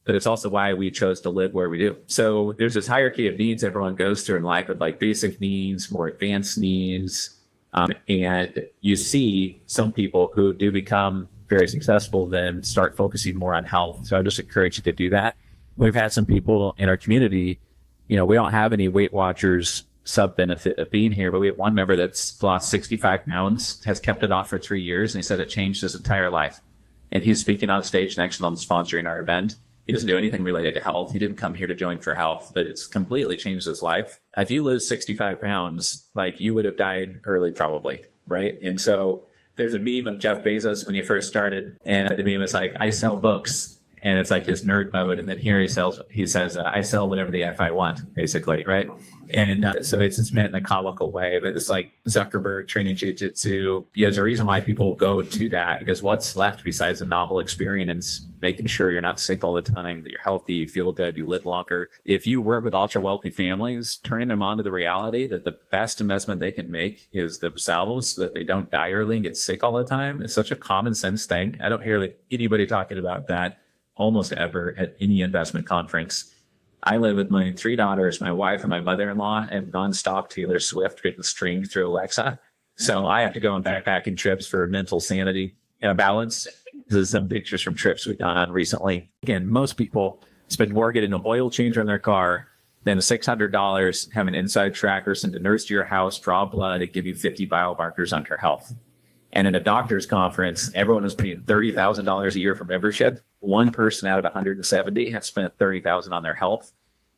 But it's also why we chose to live where we do. So there's this hierarchy of needs everyone goes through in life with like basic needs, more advanced needs. And you see some people who do become very successful then start focusing more on health. So I just encourage you to do that. We've had some people in our community, we don't have any Weight Watchers sub benefit of being here, but we have one member that's lost 65 pounds, has kept it off for 3 years, and he said it changed his entire life. And he's speaking on stage next to them, sponsoring our event. He doesn't do anything related to health. He didn't come here to join for health, but it's completely changed his life. If you lose 65 pounds, like you would have died early probably, right? And so there's a meme of Jeff Bezos when he first started, and the meme is like, I sell books. And it's like his nerd mode. And then here he says, I sell whatever the F I want, basically, right? And so it's meant in a comical way, but it's like Zuckerberg training jiu-jitsu. There's a reason why people go to that, because what's left besides a novel experience, making sure you're not sick all the time, that you're healthy, you feel good, you live longer. If you work with ultra wealthy families, turning them on to the reality that the best investment they can make is themselves, so that they don't die early and get sick all the time. It's such a common sense thing. I don't hear anybody talking about that almost ever at any investment conference. I live with my 3 daughters, my wife, and my mother-in-law, and nonstop Taylor Swift getting streamed through Alexa. So I have to go on backpacking trips for mental sanity and balance. This is some pictures from trips we've done on recently. Again, most people spend more getting an oil change on their car than $600 having inside trackers send a nurse to your house, draw blood, and give you 50 biomarkers on your health. And in a doctor's conference, everyone was paying $30,000 a year for membership. One person out of 170 has spent $30,000 on their health.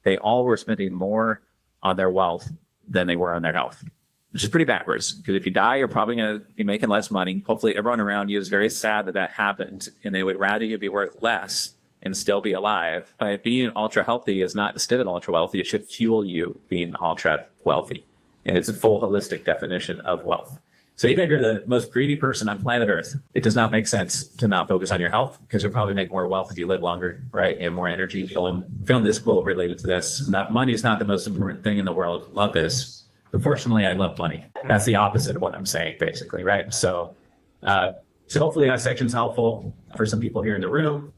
They all were spending more on their wealth than they were on their health, which is pretty backwards. Because if you die, you're probably going to be making less money. Hopefully everyone around you is very sad that happened, and they would rather you be worth less and still be alive. But being ultra healthy is not instead of ultra wealthy. It should fuel you being ultra wealthy. And it's a full holistic definition of wealth. So even if you're the most greedy person on planet Earth, it does not make sense to not focus on your health, because you'll probably make more wealth if you live longer, right? And more energy. Found this quote related to this. That money is not the most important thing in the world. Love this. But fortunately, I love money. That's the opposite of what I'm saying, basically, right? So hopefully that section's helpful for some people here in the room.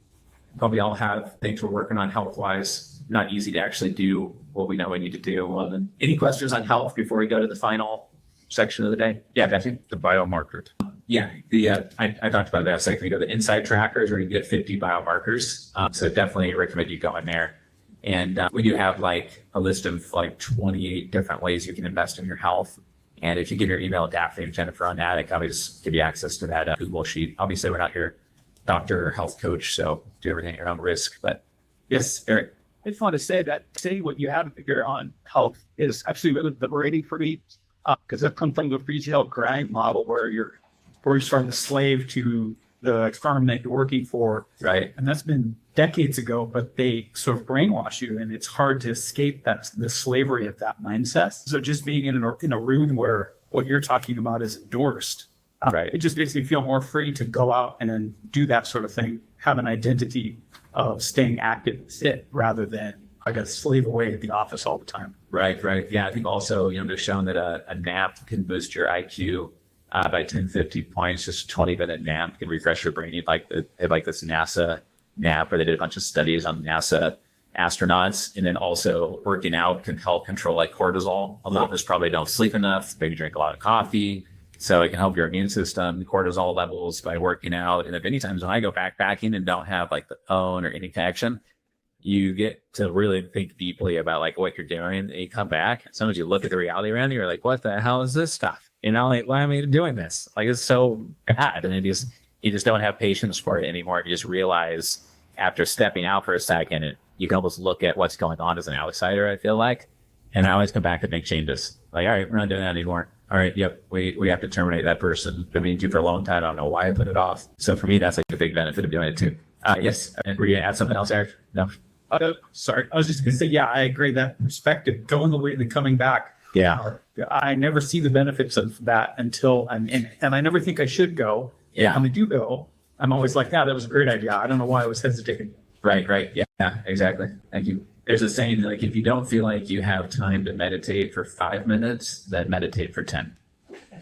Probably all have things we're working on health-wise. Not easy to actually do what we know we need to do. Any questions on health before we go to the final section of the day? Yeah, Betsy? The biomarkers. Yeah, I talked about that a second ago. The inside trackers where you get 50 biomarkers. So definitely recommend you go in there. And we do have like a list of like 28 different ways you can invest in your health. And if you give your email to Daphne and Jennifer on that, I can always give you access to that Google sheet. Obviously, we're not your doctor or health coach, so do everything at your own risk. But yes, Eric. I just want to say that what you have here on health is absolutely really liberating for me, because I've come from the retail grind model where you're starting to slave to the firm that you're working for. Right. And that's been decades ago, but they sort of brainwash you, and it's hard to escape the slavery of that mindset. So just being in a room where what you're talking about is endorsed, right, it just makes me feel more free to go out and then do that sort of thing, have an identity of staying active and fit, rather than I got to slave away at the office all the time. Right. Yeah, I think also, they've shown that a nap can boost your IQ by 10, 50 points. Just a 20-minute nap can refresh your brain. You'd like this NASA nap where they did a bunch of studies on NASA astronauts. And then also working out can help control like cortisol. A lot of us probably don't sleep enough, maybe drink a lot of coffee. So it can help your immune system, cortisol levels by working out. And if any times when I go backpacking and don't have like the phone or any connection, you get to really think deeply about like what you're doing. And you come back, sometimes you look at the reality around you, you're like, what the hell is this stuff? Like, why am I doing this? Like, it's so bad. And you just don't have patience for it anymore. You just realize after stepping out for a second you can almost look at what's going on as an outsider, I feel like. And I always come back and make changes. Like, all right, we're not doing that anymore. All right, yep, we have to terminate that person. I've been to for a long time. I don't know why I put it off. So for me, that's like a big benefit of doing it too. Yes, and were you gonna add something else, Eric? No. Sorry, I was just gonna say, yeah, I agree. That perspective, going away and then coming back. Yeah. I never see the benefits of that until I'm in, and I never think I should go. Yeah. And when I do go, I'm always like, yeah, that was a great idea. I don't know why I was hesitating. Right. Yeah, exactly. Thank you. There's a saying, like, if you don't feel like you have time to meditate for 5 minutes, then meditate for 10.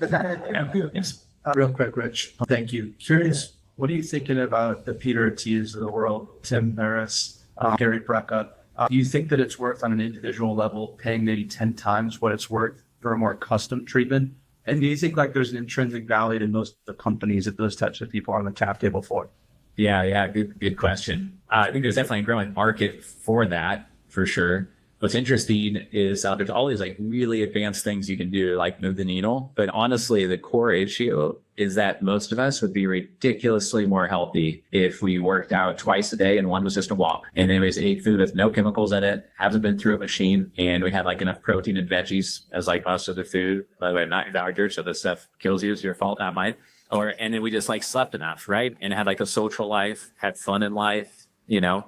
Yes. Real quick, Rich. Thank you. Curious, what are you thinking about the Peter T's of the world, Tim Ferriss, Gary Brecka? Do you think that it's worth on an individual level paying maybe 10 times what it's worth for a more custom treatment? And do you think like there's an intrinsic value to most of the companies that those types of people are on the cap table for? Yeah. Good question. I think there's definitely a growing market for that, for sure. What's interesting is there's all these like really advanced things you can do, like move the needle. But honestly, the core issue is that most of us would be ridiculously more healthy if we worked out twice a day and one was just a walk. And then we ate food with no chemicals in it, hasn't been through a machine, and we had like enough protein and veggies as like most of the food. By the way, I'm not a doctor, so this stuff kills you. It's your fault, not mine. And then we just like slept enough, right? And had like a social life, had fun in life, you know.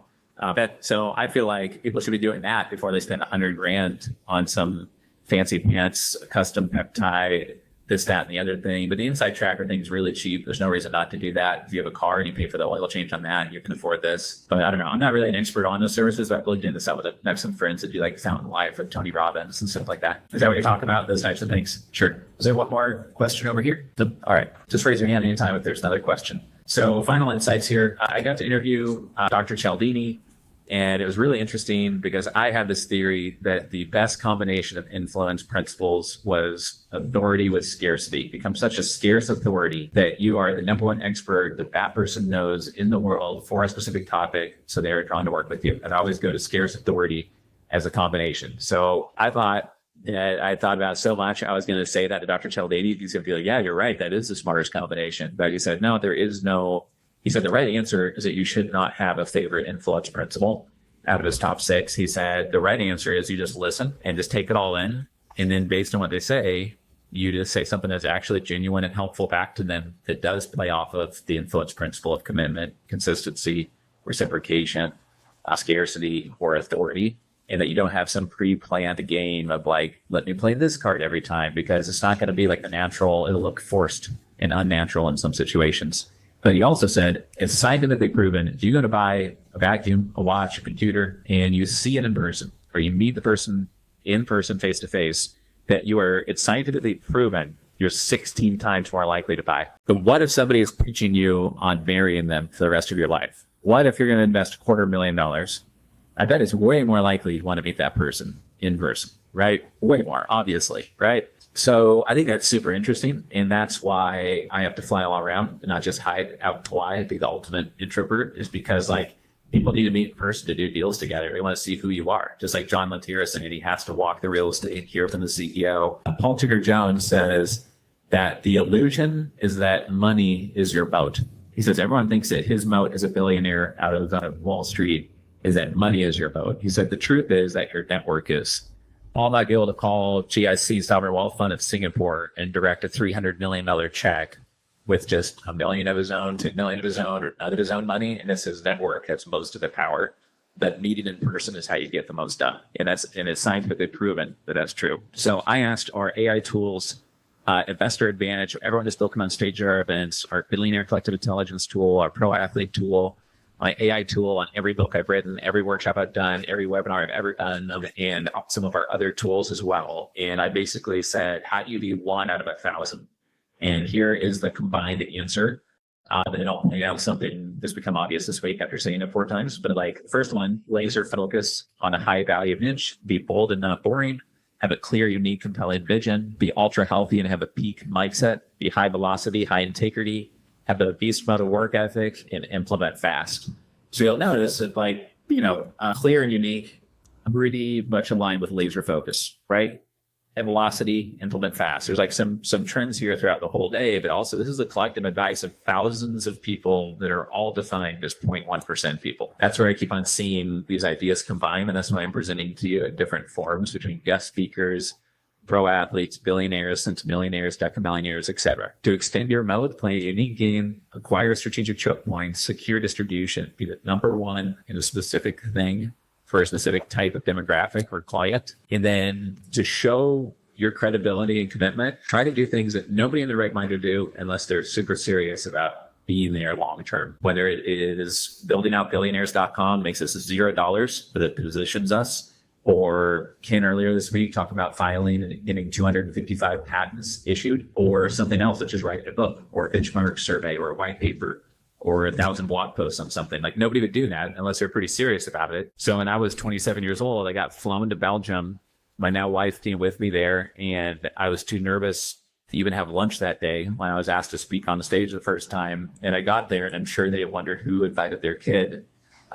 So I feel like people should be doing that before they spend $100,000 on some fancy pants, custom peptide, this, that, and the other thing. But the Inside Tracker thing is really cheap. There's no reason not to do that. If you have a car and you pay for the oil change on that, you can afford this. But I don't know. I'm not really an expert on those services, but I've really done this out with it. I have some friends that do like Fountain Life with Tony Robbins and stuff like that. Is that what you're talking about? Those types of things? Sure. Is there one more question over here? All right. Just raise your hand anytime if there's another question. So final insights here. I got to interview Dr. Cialdini. And it was really interesting because I had this theory that the best combination of influence principles was authority with scarcity. Become such a scarce authority that you are the number one expert that person knows in the world for a specific topic. So they're drawn to work with you. And I always go to scarce authority as a combination. So I thought about it so much. I was going to say that to Dr. Cialdini. He's going to be like, yeah, you're right. That is the smartest combination. But he said, no, there is no. He said the right answer is that you should not have a favorite influence principle out of his top 6. He said the right answer is you just listen and just take it all in. And then based on what they say, you just say something that's actually genuine and helpful back to them that does play off of the influence principle of commitment, consistency, reciprocation, scarcity, or authority. And that you don't have some pre-planned game of like, let me play this card every time, because it's not going to be like the natural. It'll look forced and unnatural in some situations. But he also said, it's scientifically proven, if you go to buy a vacuum, a watch, a computer, and you see it in person, or you meet the person in person, face to face, that it's scientifically proven you're 16 times more likely to buy. But what if somebody is pitching you on marrying them for the rest of your life? What if you're going to invest $250,000? I bet it's way more likely you want to meet that person in person, right? Way more, obviously, right? So I think that's super interesting. And that's why I have to fly all around and not just hide out in Hawaii and be the ultimate introvert, is because like people need to meet in person to do deals together. They want to see who you are. Just like John Lantira said, he has to walk the real estate, hear from the CEO. Paul Tudor Jones says that the illusion is that money is your moat. He says everyone thinks that his moat as a billionaire out of Wall Street is that money is your moat. He said the truth is that your network is. Paul might be able to call GIC Sovereign Wealth Fund of Singapore and direct a $300 million check with just $1 million of his own, $2 million of his own, or none of his own money. And it's his network that's most of the power. That meeting in person is how you get the most done. And it's scientifically proven that that's true. So I asked our AI tools, Investor Advantage, everyone that's still come on stage at our events, our Billionaire Collective Intelligence tool, our Pro Athlete tool, my AI tool on every book I've written, every workshop I've done, every webinar I've ever done, and some of our other tools as well. And I basically said, how do you be 1 out of 1,000? And here is the combined answer. Something that's become obvious this week after saying it 4 times. But like the first one, laser focus on a high value niche, be bold and not boring, have a clear, unique, compelling vision, be ultra healthy and have a peak mindset, be high velocity, high integrity, have a beast mode of work ethic, and implement fast. So you'll notice that clear and unique, pretty much aligned with laser focus, right? and velocity, implement fast. There's like some trends here throughout the whole day, but also this is the collective advice of thousands of people that are all defined as 0.1% people. That's where I keep on seeing these ideas combine, and that's why I'm presenting to you at different forums between guest speakers, pro athletes, billionaires, centimillionaires, decamillionaires, etc. To extend your mode, play a unique game, acquire strategic choke points, secure distribution, be the number one in a specific thing for a specific type of demographic or client. And then to show your credibility and commitment, try to do things that nobody in their right mind would do unless they're super serious about being there long term. Whether it is building out billionaires.com makes us $0, but it positions us. Or Ken earlier this week talked about filing and getting 255 patents issued, or something else, such as writing a book or a benchmark survey or a white paper or 1,000 blog posts on something. Like nobody would do that unless they're pretty serious about it. So when I was 27 years old, I got flown to Belgium. My now wife came with me there, and I was too nervous to even have lunch that day when I was asked to speak on the stage the first time. And I got there, and I'm sure they wondered who invited their kid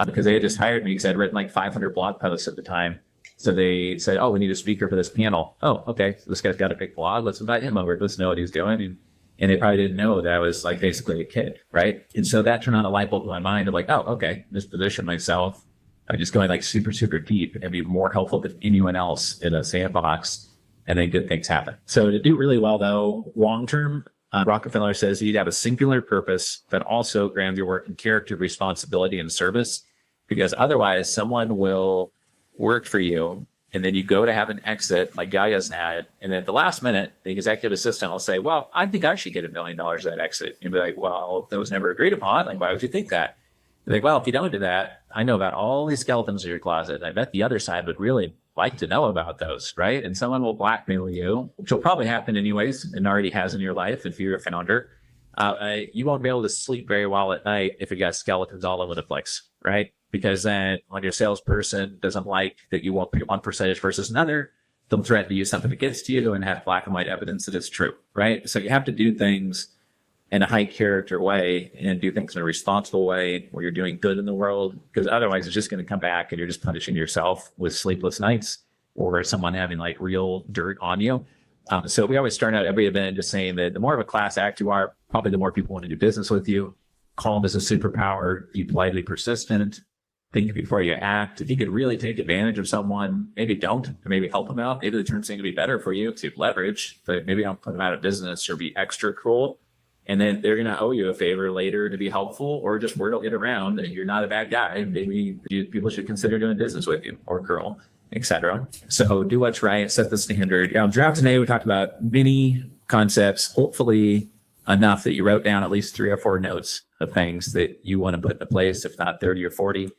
because they had just hired me because I'd written like 500 blog posts at the time. So they said, oh, we need a speaker for this panel. Oh, okay. So this guy's got a big blog. Let's invite him over. Let's know what he's doing. And they probably didn't know that I was like basically a kid, right? And so that turned on a light bulb in my mind of like, oh, okay, just position myself. I'm just going like super, super deep and be more helpful than anyone else in a sandbox, and then good things happen. So to do really well, though, long term, Rockefeller says you'd have a singular purpose, but also ground your work in character, responsibility, and service, because otherwise someone will work for you, and then you go to have an exit like Gaia's had, and then at the last minute, the executive assistant will say, well, I think I should get $1 million at that exit. You'll be like, well, that was never agreed upon. Like, why would you think that? You're like, well, if you don't do that, I know about all these skeletons in your closet. I bet the other side would really like to know about those, right? And someone will blackmail you, which will probably happen anyways, and already has in your life if you're a founder. You won't be able to sleep very well at night if you got skeletons all over the place, right? Because then when your salesperson doesn't like that you won't pay one percentage versus another, they'll threaten to use something against you and have black and white evidence that it's true, right? So you have to do things in a high character way and do things in a responsible way where you're doing good in the world, because otherwise it's just going to come back and you're just punishing yourself with sleepless nights or someone having like real dirt on you. So we always start out every event just saying that the more of a class act you are, probably the more people want to do business with you. Calm is a superpower. Be politely persistent. Think before you act. If you could really take advantage of someone, maybe don't, or maybe help them out. Maybe the terms seem to be better for you to leverage, but maybe I'll put them out of business or be extra cruel. And then they're going to owe you a favor later to be helpful, or just word will get around that you're not a bad guy. Maybe people should consider doing business with you, or girl, etc. So do what's right, set the standard. Draft today, we talked about many concepts, hopefully enough that you wrote down at least 3 or 4 notes of things that you want to put into place, if not 30 or 40.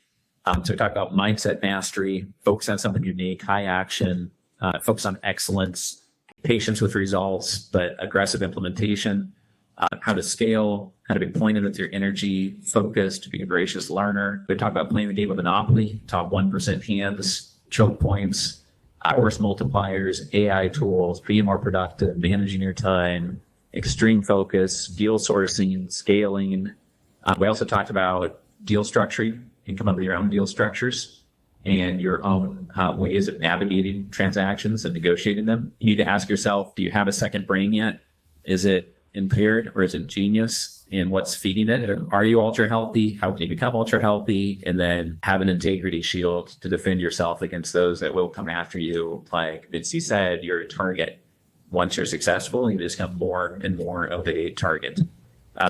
So we talked about mindset mastery, focus on something unique, high action, focus on excellence, patience with results, but aggressive implementation, how to scale, how to be pointed with your energy, focused, be a gracious learner. We talked about playing the game of Monopoly, top 1% hands, choke points, force multipliers, AI tools, being more productive, managing your time, extreme focus, deal sourcing, scaling. We also talked about deal structuring. You can come up with your own deal structures and your own ways of navigating transactions and negotiating them. You need to ask yourself, do you have a second brain yet? Is it impaired or is it genius? And what's feeding it? Are you ultra healthy? How can you become ultra healthy? And then have an integrity shield to defend yourself against those that will come after you. Like Vinci said, you're a target. Once you're successful, you become more and more of a target.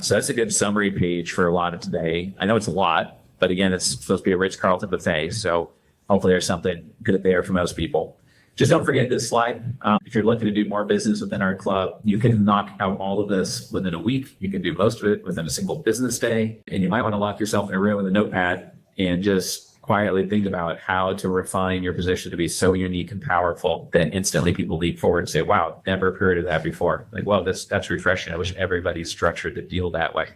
So that's a good summary page for a lot of today. I know it's a lot, but again, it's supposed to be a Ritz-Carlton buffet. So hopefully there's something good there for most people. Just don't forget this slide. If you're looking to do more business within our club, you can knock out all of this within a week. You can do most of it within a single business day. And you might want to lock yourself in a room with a notepad and just quietly think about how to refine your position to be so unique and powerful that instantly people leap forward and say, wow, never heard of that before. Like, well, that's refreshing. I wish everybody structured the deal that way.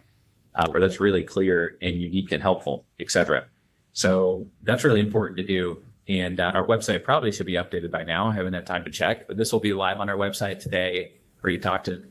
Where that's really clear and unique and helpful, etc. So that's really important to do. And our website probably should be updated by now. I haven't had time to check, but this will be live on our website today, where you talk to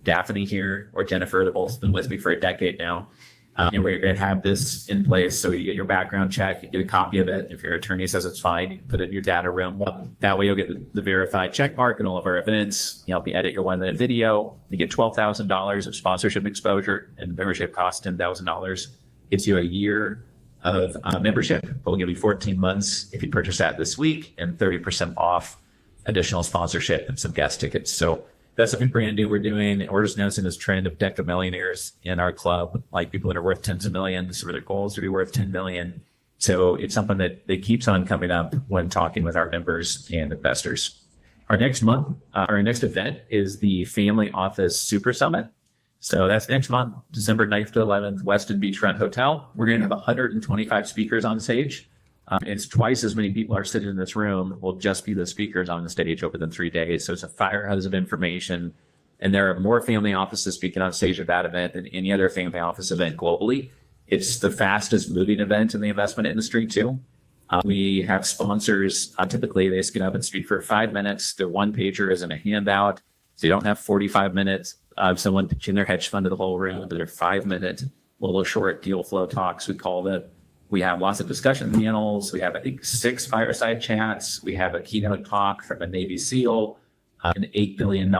Daphne here or Jennifer. They've both been with me for a decade now. And we're going to have this in place. So you get your background check, you get a copy of it. If your attorney says it's fine, you put it in your data room. Well, that way you'll get the verified check mark in all of our events. You help me edit your 1-minute video. You get $12,000 of sponsorship exposure, and the membership costs $10,000. Gives you a year of membership. We'll give you 14 months if you purchase that this week, and 30% off additional sponsorship and some guest tickets. So that's something brand new we're doing. We're just noticing this trend of deca millionaires in our club, like people that are worth tens of millions, or their goals to be worth 10 million. So it's something that keeps on coming up when talking with our members and investors. Our next month, our next event is the Family Office Super Summit. So that's next month, December 9th to 11th, Westin Beachfront Hotel. We're going to have 125 speakers on stage. It's twice as many people are sitting in this room will just be the speakers on the stage over the 3 days. So it's a firehouse of information. And there are more family offices speaking on stage at that event than any other family office event globally. It's the fastest moving event in the investment industry too. We have sponsors. Typically, they just get up and speak for 5 minutes. Their one pager is in a handout. So you don't have 45 minutes of someone pitching their hedge fund to the whole room. They're 5 minute, little short deal flow talks, we call them. We have lots of discussion panels. We have, I think, 6 fireside chats. We have a keynote talk from a Navy SEAL, an $8 billion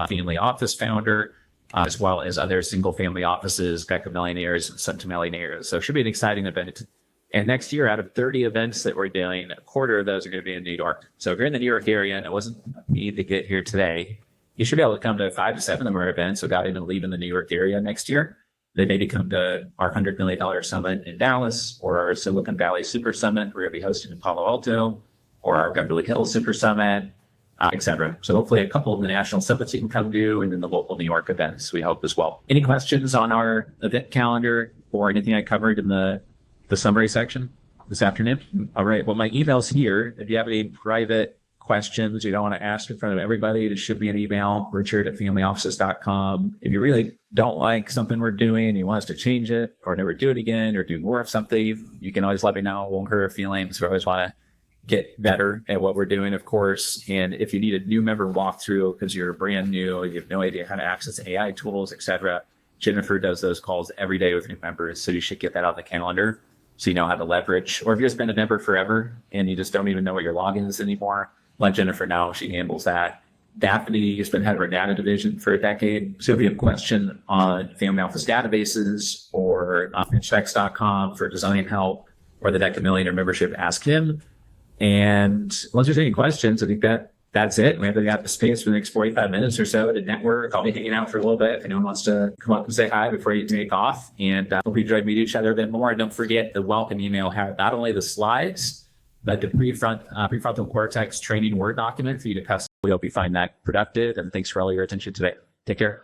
family office founder, as well as other single family offices, deca millionaires, and centimillionaires. So it should be an exciting event. And next year, out of 30 events that we're doing, a quarter of those are going to be in New York. So if you're in the New York area and it wasn't me to get here today, you should be able to come to 5 to 7 of our events without even leaving the New York area next year. They maybe come to our $100 million summit in Dallas, or our Silicon Valley Super Summit we're going to be hosting in Palo Alto, or our Beverly Hills Super Summit, et cetera. So hopefully a couple of the national summits you can come to, and then the local New York events we hope as well. Any questions on our event calendar or anything I covered in the summary section this afternoon? All right. Well, my email's here. If you have any private questions you don't want to ask in front of everybody, just shoot me an email, richard@familyoffices.com. If you really don't like something we're doing and you want us to change it or never do it again or do more of something, you can always let me know. It won't hurt our feelings. We always want to get better at what we're doing, of course. And if you need a new member walkthrough because you're brand new, you have no idea how to access AI tools, etc., Jennifer does those calls every day with new members. So you should get that on the calendar so you know how to leverage. Or if you've just been a member forever and you just don't even know what your login is anymore, let Jennifer know. She handles that. Daphne has been head of our data division for a decade. So if you have a question on family office databases or pitchbacks.com for design help or the Deca Millionaire membership, ask him. And unless there's any questions, I think that's it. We have got the space for the next 45 minutes or so to network. I'll be hanging out for a little bit if anyone wants to come up and say hi before you take off. And hope you enjoy meeting each other a bit more. And don't forget the welcome email have not only the slides, but the prefrontal cortex training Word document for you to test. We hope you find that productive. And thanks for all your attention today. Take care.